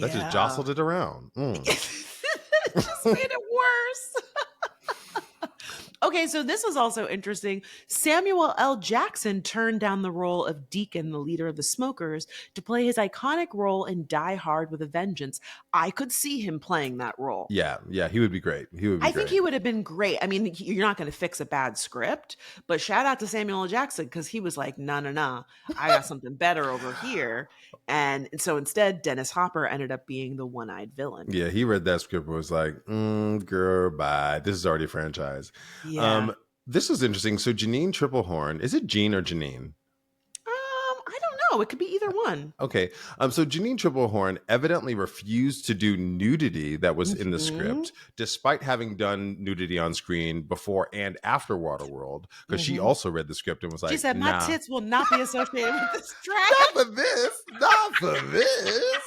That just Yeah. jostled it around. It just made it worse. Okay, so this was also interesting. Samuel L. Jackson turned down the role of Deacon, the leader of the Smokers, to play his iconic role in Die Hard with a Vengeance. I could see him playing that role. Yeah, he would be great. He would be I think great. he would have been great. I mean, you're not going to fix a bad script, but shout out to Samuel L. Jackson because he was like, no, no, no, I got something better over here. And so instead, Dennis Hopper ended up being the one-eyed villain. Yeah, he read that script and was like, girl, bye. This is already a franchise. Yeah. This is interesting. So Janine Triplehorn, is it Jean or Janine? I don't know. It could be either one. Okay. So Janine Triplehorn evidently refused to do nudity that was in the Mhm. script, despite having done nudity on screen before and after Waterworld, because she also read the script and was like, She said, my nah. tits will not be associated with this track. Not for this. Not for this.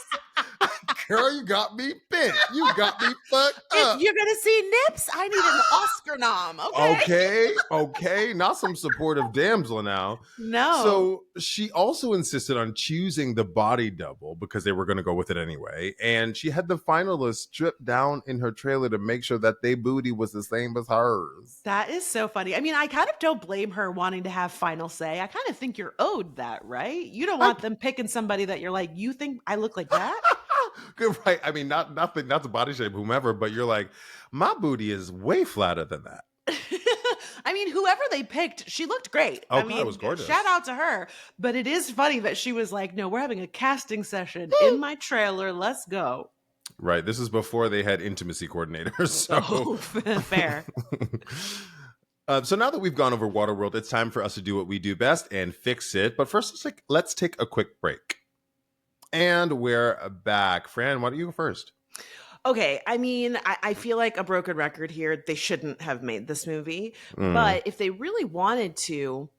Girl, you got me bent. You got me fucked up. If you're going to see nips, I need an Oscar nom. Okay. Okay. Not some supportive damsel now. No. So she also insisted on choosing the body double because they were going to go with it anyway. And she had the finalists strip down in her trailer to make sure that their booty was the same as hers. That is so funny. I mean, I kind of don't blame her wanting to have final say. I kind of think you're owed that, right? You don't want them picking somebody that you're like, you think I look like that? Good, right? I mean, not the body shape, whomever, but you're like, my booty is way flatter than that. I mean, whoever they picked, she looked great. Oh, I God, mean, it was gorgeous. shout out to her. But it is funny that she was like, no, we're having a casting session in my trailer. Let's go. Right. This is before they had intimacy coordinators. So Oh, fair. So now that we've gone over Waterworld, it's time for us to do what we do best and fix it. But first, let's take a quick break. And we're back. Fran, why don't you go first? Okay, I mean, I feel like a broken record here. They shouldn't have made this movie. But if they really wanted to,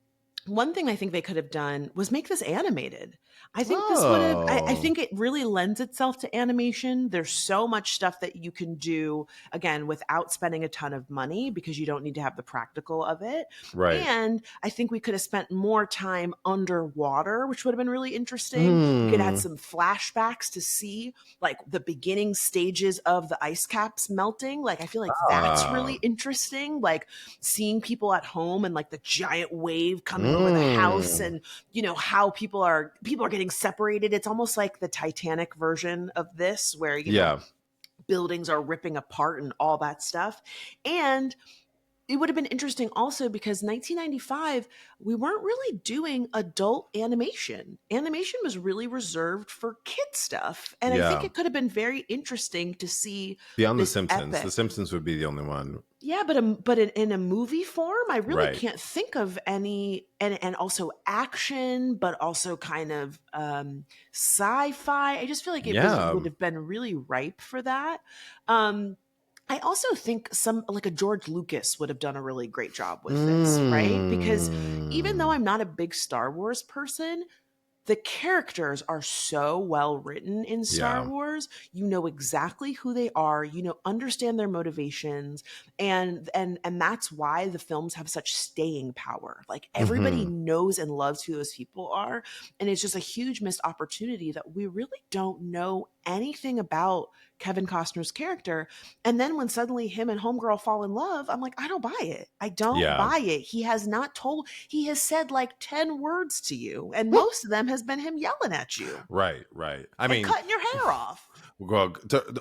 one thing I think they could have done was make this animated. I think this would have, I think it really lends itself to animation. There's so much stuff that you can do, again, without spending a ton of money because you don't need to have the practical of it. Right. And I think we could have spent more time underwater, which would have been really interesting. We could have had some flashbacks to see like the beginning stages of the ice caps melting. Like, I feel like that's really interesting. Like seeing people at home and like the giant wave coming over the house and, you know, how people are getting separated. It's almost like the Titanic version of this where, you know, buildings are ripping apart and all that stuff. And it would have been interesting also because 1995, we weren't really doing adult animation. Animation was really reserved for kid stuff. And I think it could have been very interesting to see beyond The this Simpsons. epic. The Simpsons would be the only one. Yeah, but in a movie form, I really can't think of any, and also action, but also kind of sci-fi. I just feel like it would have been really ripe for that. I also think like a George Lucas would have done a really great job with this, right? Because even though I'm not a big Star Wars person, the characters are so well written in Star Wars. You know exactly who they are. You know, understand their motivations, and that's why the films have such staying power. Like everybody knows and loves who those people are, and it's just a huge missed opportunity that we really don't know anything about Kevin Costner's character. And then when suddenly him and Homegirl fall in love, I'm like, I don't buy it. I don't buy it. He has said like 10 words to you, and most of them has been him yelling at you. Right. I mean, cutting your hair off. Well,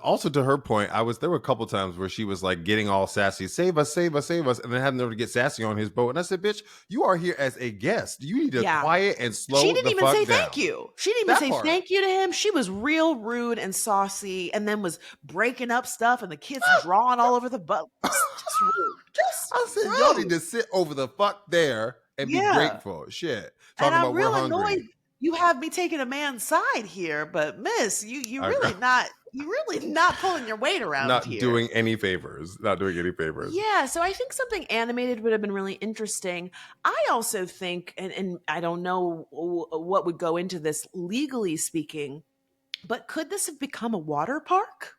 also to her point, there were a couple times where she was like getting all sassy, save us, and then having to get sassy on his boat. And I said, bitch, you are here as a guest. You need to quiet and slow the fuck down. She didn't even say thank you. She didn't even say thank you to him. She was real rude and saucy, and then was breaking up stuff, and the kids drawing all over the boat. Just rude. I said, y'all need to sit over the fuck there and be grateful. Shit. Talking about we're hungry. Annoyed. You have me taking a man's side here, but miss, you really not pulling your weight around not here. Doing any favors. Yeah, so I think something animated would have been really interesting. I also think, and I don't know what would go into this legally speaking, but could this have become a water park?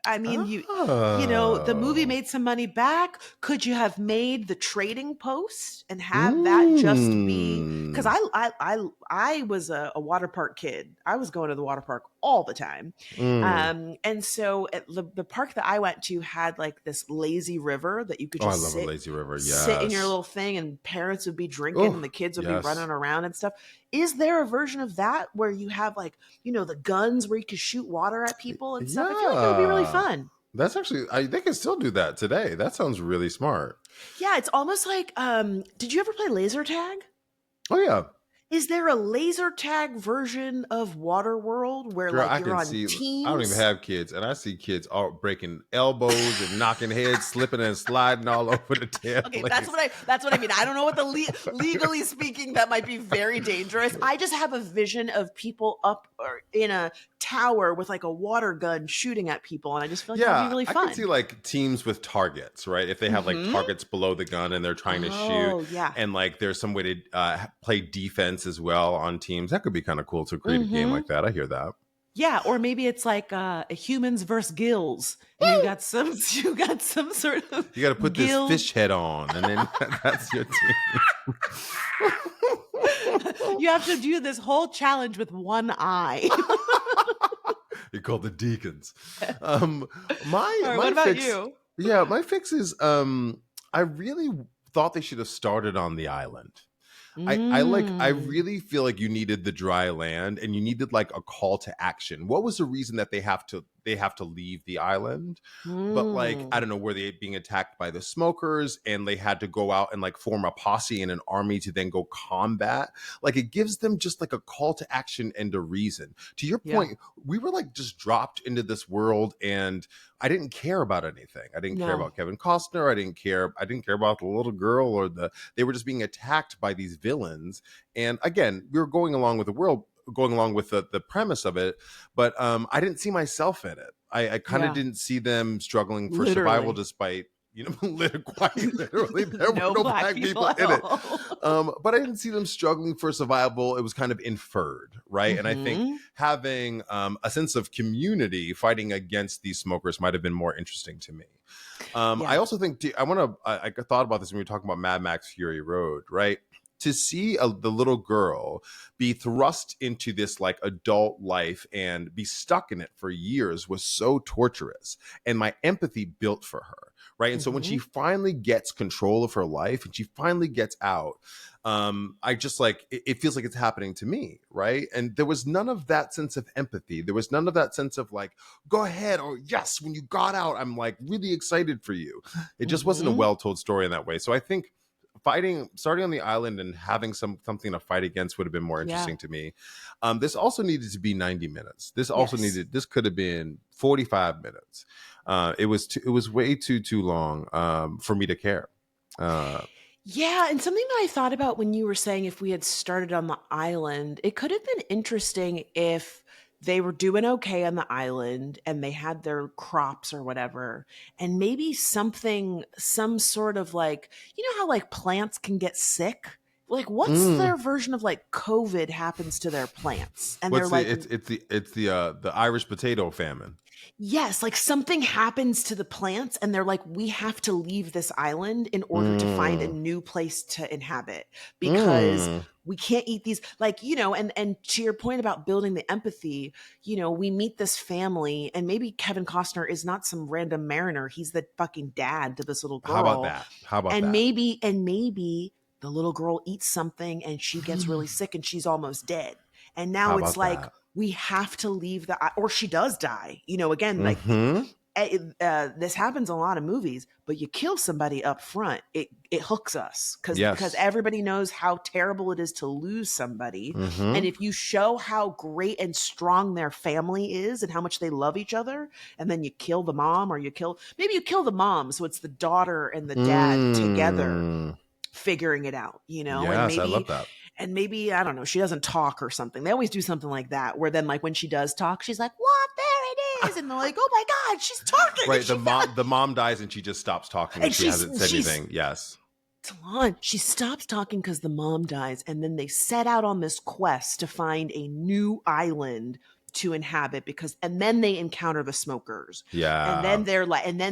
I mean, you know, the movie made some money back. Could you have made the trading post and have that just be? Because I was a water park kid. I was going to the water park all the time. Mm. And so at the park that I went to had like this lazy river that you could Oh, I just love a lazy river. sit in your Yes. little thing, and parents would be drinking and Oh, the kids would be yes. running around and stuff. Is there a version of that where you have like, the guns where you could shoot water at people and stuff? I feel like that would be really Yeah. fun. That's actually, they can still do that today. That sounds really smart. Yeah, it's almost like did you ever play laser tag? Oh, yeah. Is there a laser tag version of Waterworld where Girl, like I you're can on see, I don't even teams? have kids, and I see kids all breaking elbows and knocking heads, slipping and sliding all over the damn Okay, place. that's what I mean. I don't know what the legally speaking, that might be very dangerous. I just have a vision of people up or in a tower with like a water gun shooting at people, and I just feel like that would be Yeah, really I can see fun. like teams with targets, right? If they have like Hmm. targets below the gun and they're trying to shoot, Oh yeah. and like there's some way to play defense as well on teams, that could be kind of cool to create a game Hmm. like that. I hear that. Yeah, or maybe it's like humans versus gills, and you got some you got some sort of You got to put this gill. fish head on, and then that's your team. You have to do this whole challenge with one eye. You're called the deacons. Um, my All right, what my about fix, you? yeah, my fix is I really thought they should have started on the island. I Mm. really feel like you needed the dry land and you needed like a call to action. What was the reason that they have to leave the island? But like I Mm. don't know, were they being attacked by the smokers and they had to go out and like form a posse and an army to then go combat? Like it gives them just like a call to action and a reason. To your Yeah. point, we were like just dropped into this world and I didn't care about anything. I didn't care No. about Kevin Costner. I didn't care about the little girl or they were just being attacked by these villains. And again, we were going along with the world, going along with the premise of it, but I didn't see myself in it. I kind of Yeah. didn't see them struggling for survival, Literally. despite quite literally there were No no black black people people at in it. all. But I didn't see them struggling for survival. It was kind of inferred, right? And I think Hmm. having a sense of community fighting against these smokers might have been more interesting to me. I Yeah. also think I thought about this when we were talking about Mad Max Fury Road, right? To see the little girl be thrust into this like adult life and be stuck in it for years was so torturous, and my empathy built for her, right? And so when she Hmm. finally gets control of her life and she finally gets out, I just like it feels like it's happening to me, right? And there was none of that sense of empathy. There was none of that sense of like, go ahead, or yes, when you got out, I'm like really excited for you. It just wasn't a Hmm. well told story in that way. So I think starting on the island and having something to fight against would have been more Yeah. interesting to me. This also needed to be 90 minutes. Yes. This could have been 45 minutes. It was way too long for me to care. Uh, Yeah, and something that I thought about when you were saying if we had started on the island, it could have been interesting if they were doing okay on the island and they had their crops or whatever, and maybe some sort of like, how like plants can get sick? Like, what's mm, their version of like COVID happens to their plants? And they're what's the like, it's the Irish potato famine. yes, like something happens to the plants and they're like, we have to leave this island in order to find a Mm, new place to inhabit because mm. we can't eat these, like, and to your point about building the empathy, we meet this family and maybe Kevin Costner is not some random mariner. He's the fucking dad to this little How about girl. that? How about And that? maybe the little girl eats something and she gets really sick and she's almost dead. And How now it's about like, that? we have to leave or she does die. Again, like Mm-hmm. this happens in a lot of movies, but you kill somebody up front, it hooks us because Yes. everybody knows how terrible it is to lose somebody. And Mm-hmm. if you show how great and strong their family is and how much they love each other, and then you kill the mom, or maybe you kill the mom, so it's the daughter and the dad together Mm. figuring it out, and Yes, I love maybe that. I don't know, she doesn't talk or something. They always do something like that where then like when she does talk, she's like, "What? There it is." And they're like, "Oh my god, she's talking." And Right. The mom dies and she just stops talking and and she hasn't said she's anything. Yes. Talon, she stops talking because the mom dies, and then they set out on this quest to find a new island to inhabit and then they encounter the smokers. And Yeah. then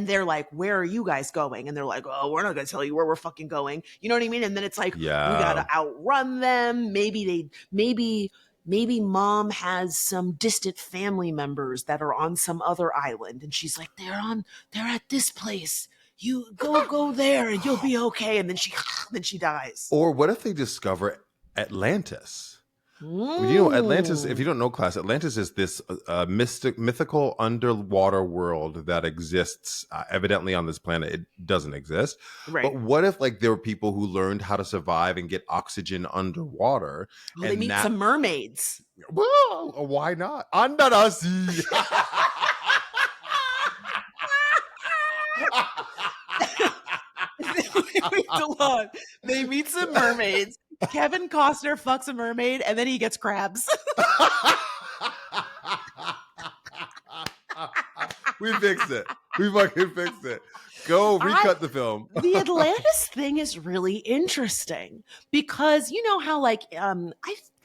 they're like, "Where are you guys going?" And they're like, "Oh, we're not gonna tell you where we're fucking going." You know what I mean? And then it's like, we Yeah. gotta outrun them. Maybe maybe mom has some distant family members that are on some other island, and she's like, they're at this place. You go there and you'll be okay. And then she dies. Or what if they discover Atlantis? Atlantis, if you Mm. don't know, class, Atlantis is this mythical underwater world that exists evidently on this planet. It doesn't exist. Right. But what if like there were people who learned how to survive and get oxygen underwater, Oh, they and meet that, some mermaids. well, why not? Under the sea. Wait, hold on. They meet some mermaids. Kevin Costner fucks a mermaid, and then he gets crabs. We fixed it. We fucking fixed it. Go recut the film. The Atlantis thing is really interesting because you know how like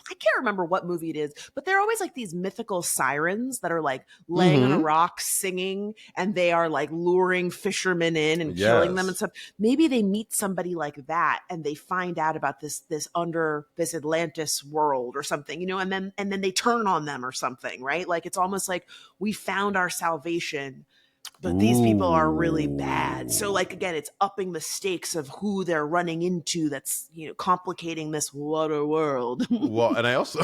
I can't remember what movie it is, but they're always like these mythical sirens that are like laying on a Mhm. rock singing, and they are like luring fishermen in and killing them and Yes. stuff. Maybe they meet somebody like that and they find out about this Atlantis world or something, you know, and then they turn on them or something, right? Like it's almost like we found our salvation, but these people are really bad. So like again, it's upping the stakes of who they're running into, that's, you know, complicating this water world. Well, and I also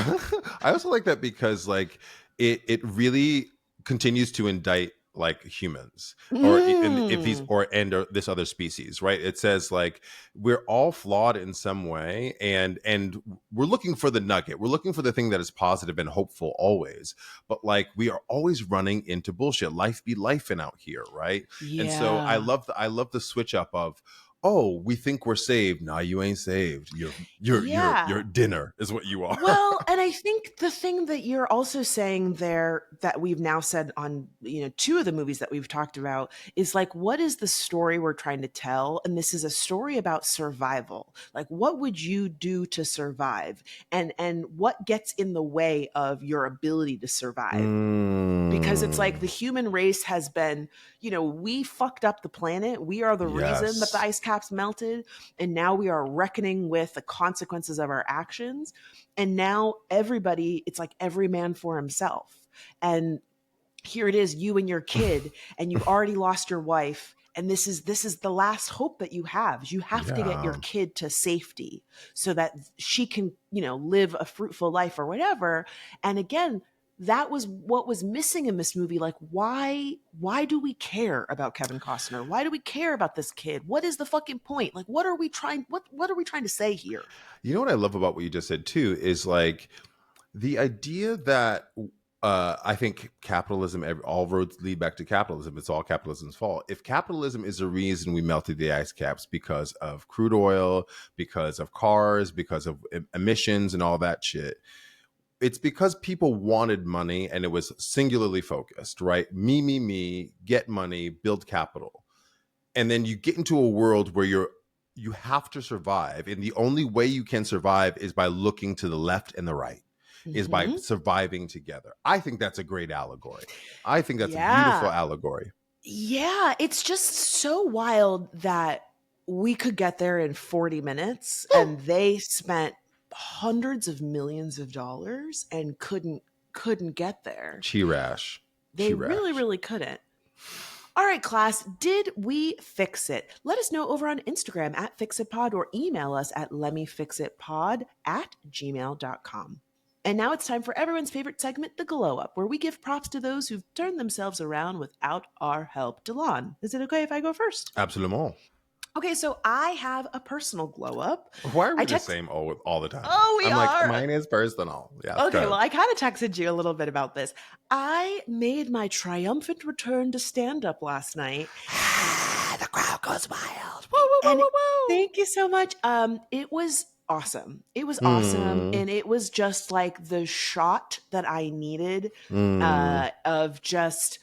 I also like that because like it really continues to indict like humans or if these Mm. or this other species, right? It says like we're all flawed in some way, and we're looking for the nugget. We're looking for the thing that is positive and hopeful always. But like we are always running into bullshit. Life be lifing out here, right? And so Yeah. I love the switch up of, oh, we think we're saved. Nah, you ain't saved. You're Yeah. dinner is what you are. Well, and I think the thing that you're also saying there that we've now said on, you know, two of the movies that we've talked about is like, what is the story we're trying to tell? And this is a story about survival. Like, what would you do to survive? And what gets in the way of your ability to survive? Because it's like the Mm, human race has been, you know, we fucked up the planet. We are the reason that the yes. ice caps melted. And now we are reckoning with the consequences of our actions. And now everybody, it's like every man for himself. And here it is, you and your kid, and you've already lost your wife. And this is the last hope that you have. You have to get your Yeah. kid to safety so that she can, you know, live a fruitful life or whatever. And again, that was what was missing in this movie. Like, why do we care about Kevin Costner? Why do we care about this kid? What is the fucking point? Like, what are we trying to say here? You know what I love about what you just said too is like the idea that I think capitalism, all roads lead back to capitalism. It's all capitalism's fault. If capitalism is the reason we melted the ice caps because of crude oil, because of cars, because of emissions and all that shit, it's because people wanted money and it was singularly focused, right? Me, get money, build capital. And then you get into a world where you have to survive, and the only way you can survive is by looking to the left and the right, is by Hmm. surviving together. I think that's a great allegory. I think that's a beautiful Yeah. allegory. Yeah, it's just so wild that we could get there in 40 minutes and they spent hundreds of millions of dollars and couldn't get there. Chirash. They really Chirash. really couldn't. All right, class, did we fix it? Let us know over on Instagram at fixitpod or email us at lemmefixitpod@gmail.com. And now it's time for everyone's favorite segment, the Glow Up, where we give props to those who've turned themselves around without our help. Delon, is it okay if I go first? Absolument. Okay, so I have a personal glow up. Why are I we the text. same all the time? Oh, we I'm like, are. mine is personal. Yes, Okay, well, good. I kind of texted you a little bit about this. I made my triumphant return to stand up last night. The crowd goes wild. Woo, woo, And woo, woo, thank you so much. It was awesome. It was awesome. woo. And it was just like the shot that I needed Mm. of just,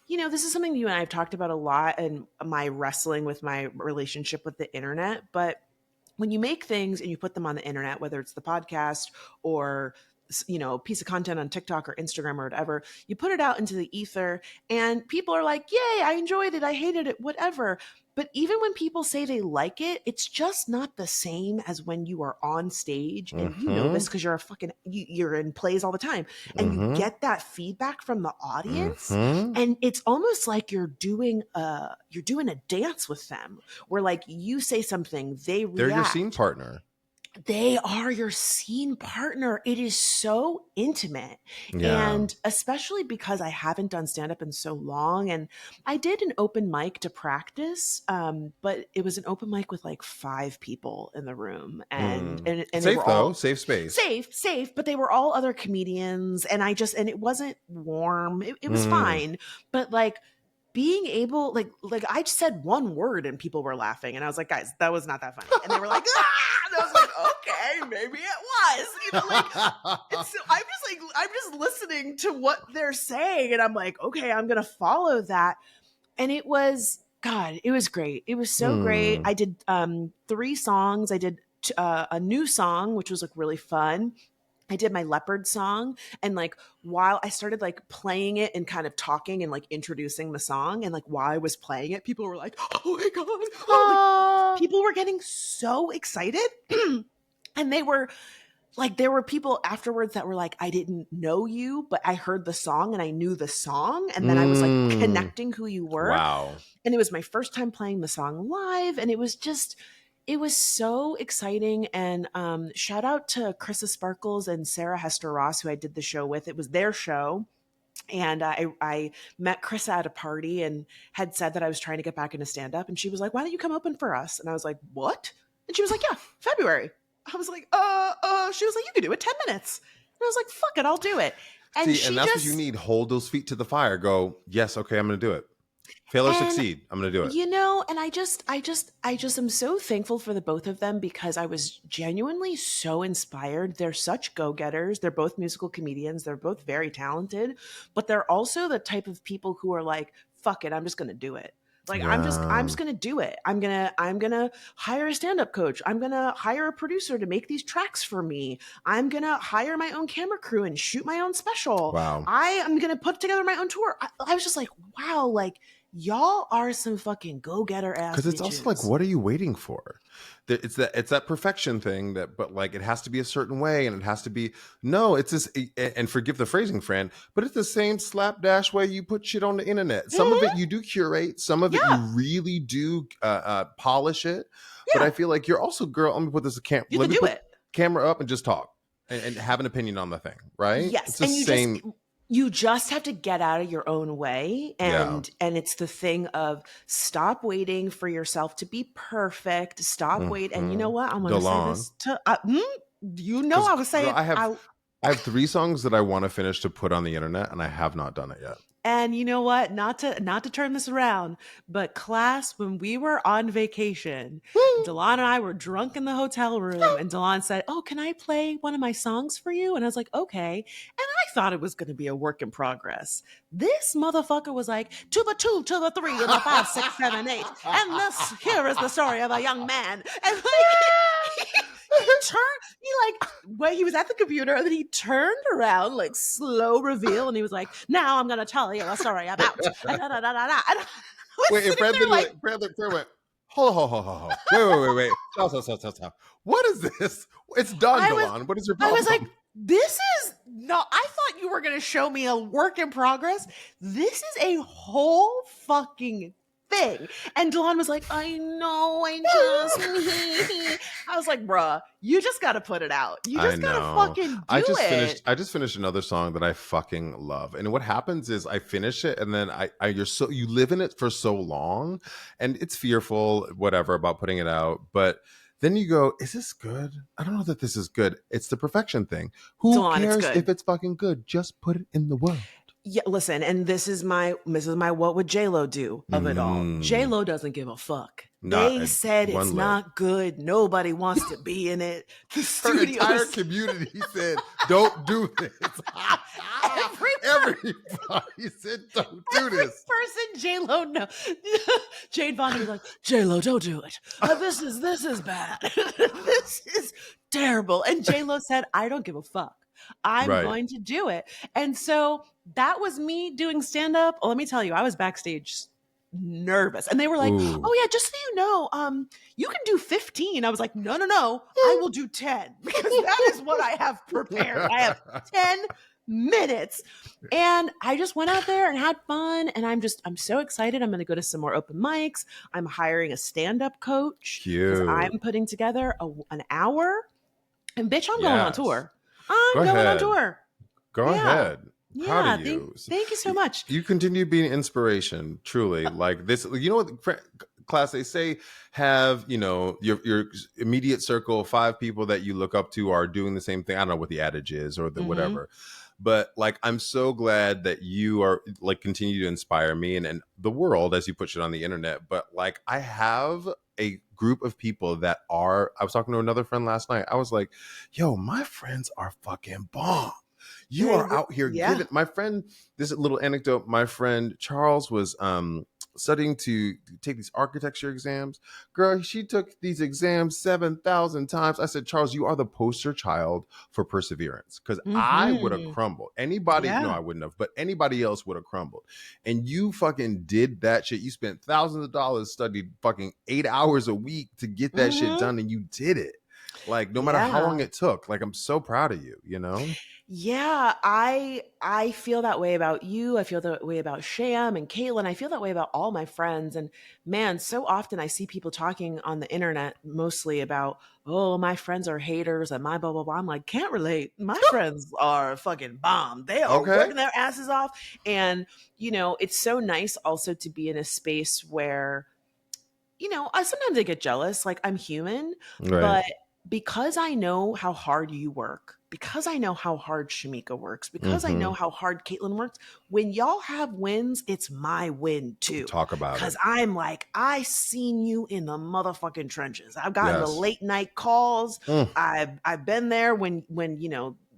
you know, this is something you and I have talked about a lot and my wrestling with my relationship with the internet. But when you make things and you put them on the internet, whether it's the podcast or piece of content on TikTok or Instagram or whatever, you put it out into the ether and people are like, yay, I enjoyed it, I hated it, whatever. But even when people say they like it, it's just not the same as when you are on stage. And you know this because you're in plays all the time, and you get that feedback from the audience. And it's almost like you're doing a dance with them, where like you say something, they react. They're your scene partner. They are your scene partner. It is so intimate. Yeah. And especially because I haven't done stand-up in so long. And I did an open mic to practice, but it was an open mic with like 5 people in the room. And safe, they were all safe space. Safe, but they were all other comedians. And it wasn't warm. It was fine. But like, being able, like I just said one word and people were laughing, and I was like, guys, that was not that funny. And they were like, ah! And I was like, okay, maybe it was. I'm just listening to what they're saying, and I'm like, okay, I'm gonna follow that. And it was great. It was so great. I did 3 songs. I did a new song, which was like really fun. I did my leopard song, and like while I started like playing it and kind of talking and like introducing the song, and like while I was playing it, people were like, oh my God. Like, people were getting so excited. And there were people afterwards that were like, I didn't know you, but I heard the song and I knew the song. And then I was like connecting who you were. Wow. And it was my first time playing the song live. And it was so exciting. And shout out to Krista Sparkles and Sarah Hester Ross, who I did the show with. It was their show. And I met Krista at a party and had said that I was trying to get back into stand-up. And she was like, why don't you come open for us? And I was like, what? And she was like, yeah, February. I was like, she was like, you can do it 10 minutes. And I was like, fuck it, I'll do it. And that's what you need. Hold those feet to the fire. Go, yes, okay, I'm going to do it. Fail or succeed, I'm going to do it. And I just am so thankful for the both of them, because I was genuinely so inspired. They're such go-getters. They're both musical comedians. They're both very talented, but they're also the type of people who are like, fuck it, I'm just going to do it. Like, I'm just going to do it. I'm going to hire a stand-up coach. I'm going to hire a producer to make these tracks for me. I'm going to hire my own camera crew and shoot my own special. Wow. I am going to put together my own tour. I was just like, wow, like, y'all are some fucking go-getter ass. Because it's also like, what are you waiting for? It's that perfection thing but like it has to be a certain way, and it has to be it's this, and forgive the phrasing, Fran, but it's the same slapdash way you put shit on the internet. Some of it you do curate, some of it you really do polish it. But I feel like you're also, girl, let me put this camera up and just talk and have an opinion on the thing, right? Yes, it's the same. You just have to get out of your own way. And it's the thing of stop waiting for yourself to be perfect. Stop waiting. And you know what? I'm going to say this to, I was saying. I have 3 songs that I want to finish to put on the internet, and I have not done it yet. And you know what? Not to turn this around, but class, when we were on vacation, Delon and I were drunk in the hotel room, and Delon said, oh, can I play one of my songs for you? And I was like, okay. And I thought it was going to be a work in progress. This motherfucker was like, to the 2, to the 3, and the 5, 6, 7, 8. And here is the story of a young man. And like, he was at the computer, and then he turned around, like slow reveal, and he was like, now I'm gonna tell you a story about wait, Fred went, hold on. Wait. Stop. What is this? It's done, Delon. What is your problem? I was like, this is not, I thought you were gonna show me a work in progress. This is a whole fucking thing. And Delon was like, I know, I was like, bruh, you just gotta put it out. You just gotta fucking do it. I just finished another song that I fucking love. And what happens is I finish it, and then you live in it for so long, and it's fearful, whatever, about putting it out. But then you go, is this good? I don't know that this is good. It's the perfection thing. Who cares if it's fucking good? Just put it in the world. Yeah, listen, and this is my what would J-Lo do of it all? J-Lo doesn't give a fuck. They said it's not good. Nobody wants to be in it. Her entire community said, don't do this. Everybody said, don't do this. Person J-Lo, no. Jane Fonda was like, J-Lo, don't do it. This is bad. This is terrible. And J-Lo said, I don't give a fuck. I'm Right. going to do it. And so that was me doing stand up. Let me tell you, I was backstage nervous. And they were like, Ooh. "Oh yeah, just so you know, you can do 15." I was like, "No, no, no. I will do 10 because that is what I have prepared. I have 10 minutes." And I just went out there and had fun. And I'm so excited. I'm going to go to some more open mics. I'm hiring a stand-up coach because Cute. I'm putting together an hour. And bitch, I'm going on Yes. tour. Go I'm going on ahead. tour. Go Yeah. ahead. Proud of Yeah. you. Thank you so much. You continue being an inspiration, truly. Like this, you know what, class, they say have, your immediate circle, 5 people that you look up to are doing the same thing. I don't know what the adage is or the Mm-hmm. whatever. But like, I'm so glad that you are like continue to inspire me and the world as you put it on the internet. But like, I have a group of people that are, I was talking to another friend last night. I was like, yo, my friends are fucking bomb. You are out here Yeah. giving. My friend, this little anecdote, my friend Charles was studying to take these architecture exams. Girl, she took these exams 7,000 times. I said, Charles, you are the poster child for perseverance, because I would have Mm-hmm. crumbled. Anybody, no, Yeah. I wouldn't have, but anybody else would have crumbled. And you fucking did that shit. You spent thousands of dollars, studied fucking 8 hours a week to get that shit Mm-hmm. done, and you did it. Like, no matter how long Yeah. it took. Like, I'm so proud of you, you know? Yeah, I feel that way about you. I feel that way about Sham and Caitlin. I feel that way about all my friends. And man, so often I see people talking on the internet mostly about, oh, my friends are haters and my blah blah blah. I'm like, can't relate. My friends are fucking bomb. They are Okay. working their asses off. And it's so nice also to be in a space where sometimes I get jealous. Like, I'm human, Right. but because I know how hard you work, because I know how hard Shamika works, because I know Mm-hmm. how hard Caitlin works, when y'all have wins, it's my win too. Talk about it. Cause I'm like, I seen you in the motherfucking trenches. I've gotten the Yes. late night calls. Mm. I've been there when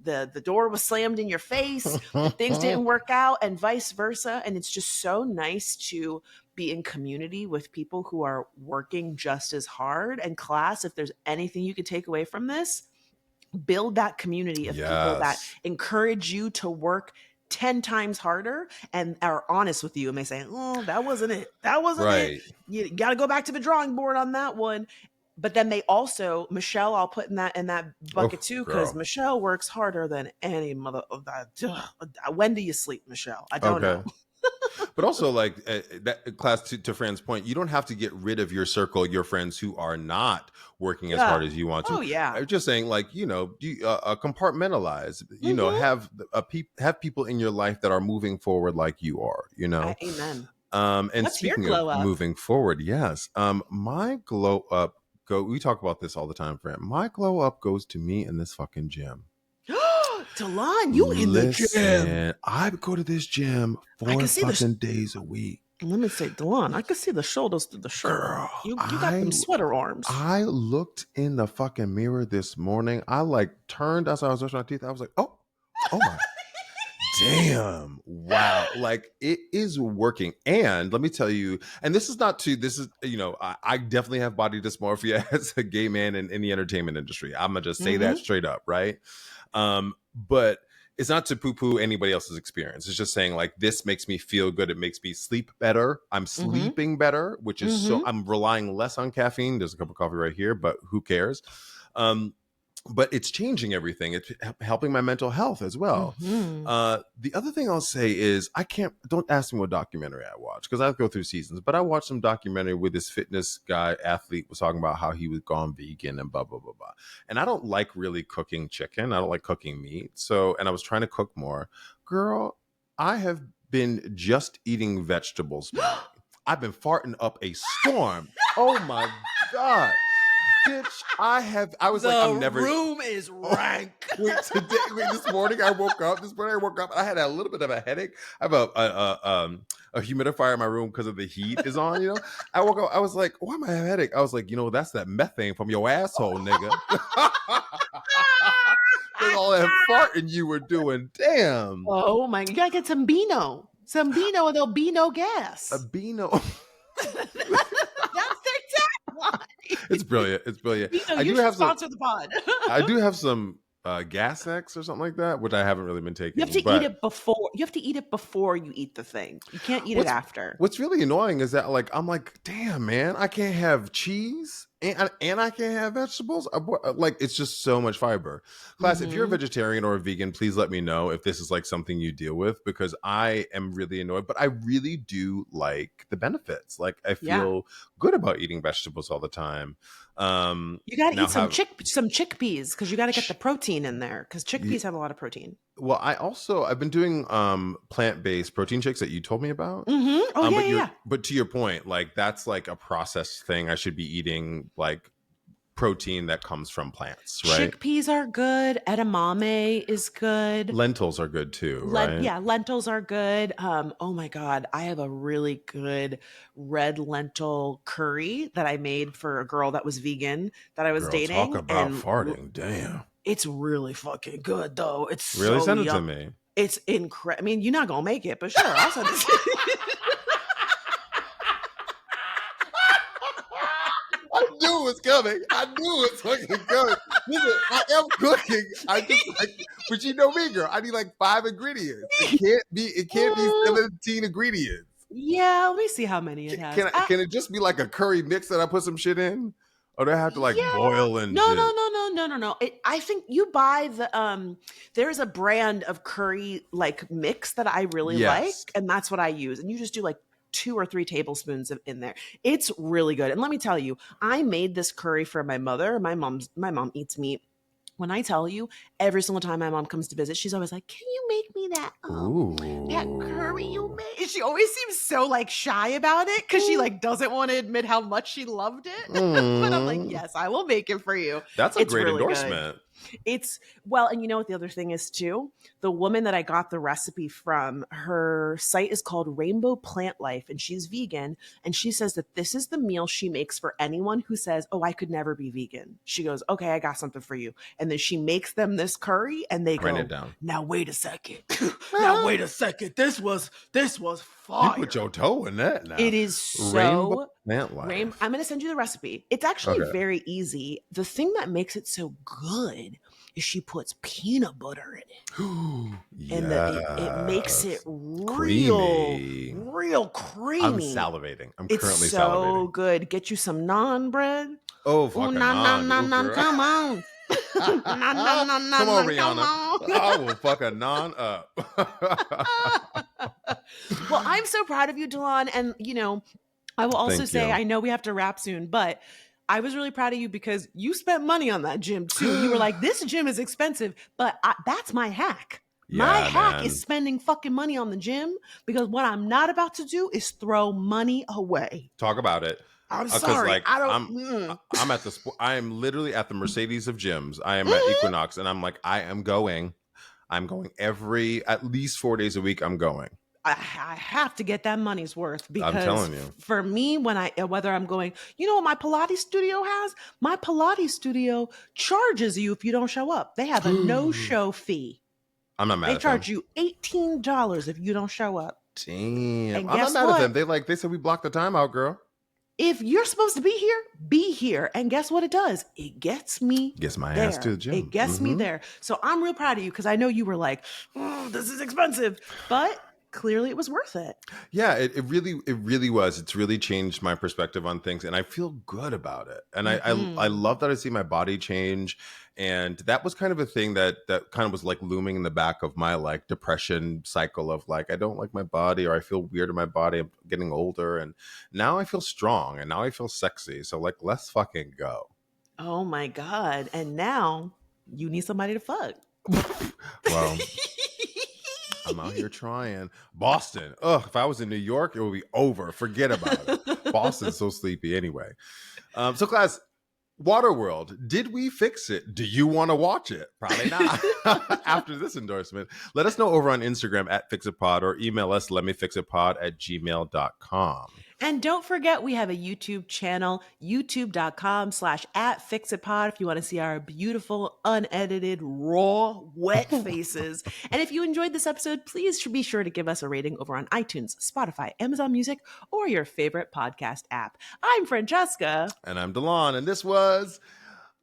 the door was slammed in your face, when things didn't work out, and vice versa. And it's just so nice to be in community with people who are working just as hard. And class, if there's anything you could take away from this, build that community of people that Yes. encourage you to work 10 times harder and are honest with you. And they say, oh, that wasn't it. That wasn't it. Right. You got to go back to the drawing board on that one. But then they also, Michelle, I'll put in that Oh, bucket too, because girl. Michelle works harder than any mother of that. When do you sleep, Michelle? I don't know. Okay. But also, like that class, to Fran's point, you don't have to get rid of your circle, your friends who are not working as hard Yeah. as you want to. Oh yeah. I'm just saying, like, compartmentalize. Mm-hmm. Have people in your life that are moving forward like you are. Amen. And What's your speaking of glow up? moving forward, yes. My glow up we talk about this all the time, Fran. My glow up goes to me in this fucking gym. Delon, you in the gym. Listen, I go to this gym I 4 can see the. fucking days a week. Let me say, Delon, I can see the shoulders through the shirt. Girl, You got them sweater arms. I looked in the fucking mirror this morning. I like turned as I was brushing my teeth. I was like, oh my damn. Wow. Like, it is working. And let me tell you, and this is, I definitely have body dysmorphia as a gay man in the entertainment industry. I'm gonna just say that straight up, right? But it's not to poo-poo anybody else's experience. It's just saying, like, this makes me feel good. It makes me sleep better. I'm sleeping better, which is I'm relying less on caffeine. There's a cup of coffee right here, but who cares? But it's changing everything. It's helping my mental health as well. The other thing I'll say is, don't ask me what documentary I watch, because I go through seasons, but I watched some documentary where this fitness guy athlete was talking about how he was gone vegan and blah, blah, blah, blah. And I don't like really cooking chicken. I don't like cooking meat. And I was trying to cook more. Girl, I have been just eating vegetables. I've been farting up a storm. Oh my God. Bitch, I was like, I'm never. The room is rank. This morning I woke up. I had a little bit of a headache. I have a humidifier in my room because of the heat is on. I woke up. I was like, why am I having a headache? I was like, that's that methane from your asshole, nigga. That's all that farting you were doing. Damn. Oh my! You gotta get some Beano, and there'll be no gas. A Beano. That's their tagline. It's brilliant. Beano, I you do should have sponsor the pod. I do have some Gas X or something like that, which I haven't really been You have taking. to eat But it before. You have to eat it before you eat the thing. You can't eat it what's after. what's really annoying is that like I'm like, damn man, I can't have cheese and I can't have vegetables. Like it's just so much fiber. Class, if you're a Hmm. vegetarian or a vegan, please let me know if this is like something you deal with because I am really annoyed. But I really do like the benefits. Like I Yeah. feel good about eating vegetables all the time. You got to Now eat have some chickpeas because you got to get the protein in there because chickpeas have a lot of protein. well, I've been doing plant-based protein shakes that you told me about. Oh yeah, But yeah, yeah. but to your point, like that's like a processed thing. I should be eating like protein that comes from plants, right? Chickpeas are good. Edamame is good. Lentils are good too, right? Yeah, lentils are good. Oh my God, I have a really good red lentil curry that I made for a girl that was vegan that I was Girl, talk dating, about and farting. Damn. it's really fucking good though. It's Really so send it to yum. me. It's incredible. I mean, you're not gonna make it, but sure, I'll send it to you. I knew it was coming. I knew it was fucking coming. Listen, I am cooking. I just like, but you know me, girl. I need like 5 ingredients. It can't be 17 ingredients. Yeah, let me see how many it has. Can it just be like a curry mix that I put some shit in? Or do I have to like Yeah. boil and No, shit? no, no, no, no, no, no. I think you buy there's a brand of curry like mix that I really Yes. like, and that's what I use. And you just do like 2 or 3 tablespoons in there. It's really good. And let me tell you, I made this curry for my mother. My mom eats meat. When I tell you, every single time my mom comes to visit, she's always like, "Can you make me that curry you Ooh. made?" And she always seems so like shy about it because she like doesn't want to admit how much she loved it. But I'm like, Mm. "Yes, I will make it for you." That's a It's great really good. endorsement. It's well, and you know what the other thing is too? The woman that I got the recipe from, her site is called Rainbow Plant Life, and she's vegan. And she says that this is the meal she makes for anyone who says, "Oh, I could never be vegan." She goes, "Okay, I got something for you." And then she makes them this curry, and they Write it go, down. "Now wait a second. Now wait a second. This was You put fire." your toe in that It now. is Rainbow so plant I'm life. going to send you the recipe. It's actually Okay. very easy. The thing that makes it so good is she puts peanut butter in it. And it makes it Yes. Creamy. real I'm creamy. salivating. I'm It's currently so salivating. good. Get you some naan bread. Oh, Oh, fucking naan, naan, non. naan, Ooh, naan, girl. come on. Naan, naan, naan, Come naan, on, naan, come Rihanna. on. I will fuck a non up. Well, I'm so proud of you, Delon. And, I will also Thank say, you. I know we have to wrap soon, but I was really proud of you because you spent money on that gym too. You were like, this gym is expensive, but that's my hack. My Yeah, hack is man. spending fucking money on the gym because what I'm not about to do is throw money away. Talk about it. I'm Because sorry. like I don't. I'm at the I am literally at the Mercedes of gyms. I am at Mhm. Equinox and I'm like I'm going every at least 4 days a week. I'm going. I have to get that money's worth I'm because telling you. for me, whether I'm going, you know what my Pilates studio has? My Pilates studio charges you if you don't show up. They have a no-show fee. I'm not mad They at them. charge you $18 if you don't show up. Damn. And I'm not guess mad at them. what? They said we blocked the time out, girl. If you're supposed to be here, be here. And guess what it does? It gets me Gets my ass to the there. It gym. gets me there. So I'm real proud of you because I know you were like, this is expensive, but clearly it was worth it. Yeah, it really was. It's really changed my perspective on things and I feel good about it. And I Hmm. love that I see my body change. And that was kind of a thing that kind of was like looming in the back of my like depression cycle of like I don't like my body or I feel weird in my body. I'm getting older and now I feel strong and now I feel sexy. So like let's fucking go. Oh my God. And now you need somebody to fuck. Well, I'm out here trying. Boston. Ugh, if I was in New York, it would be over. Forget about it. Boston's so sleepy anyway. So class, Waterworld, did we fix it? Do you want to watch it? Probably not. After this endorsement, let us know over on Instagram at FixItPod or email us lemmefixitpod@gmail.com. And don't forget, we have a YouTube channel, youtube.com/@fixitpod if you want to see our beautiful, unedited, raw, wet faces. And if you enjoyed this episode, please be sure to give us a rating over on iTunes, Spotify, Amazon Music, or your favorite podcast app. I'm Francesca. And I'm Delon, and this was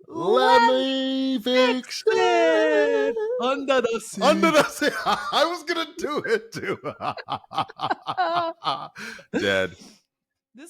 Let me fix it. Under the sea. Under the sea. I was gonna do it too. Dead.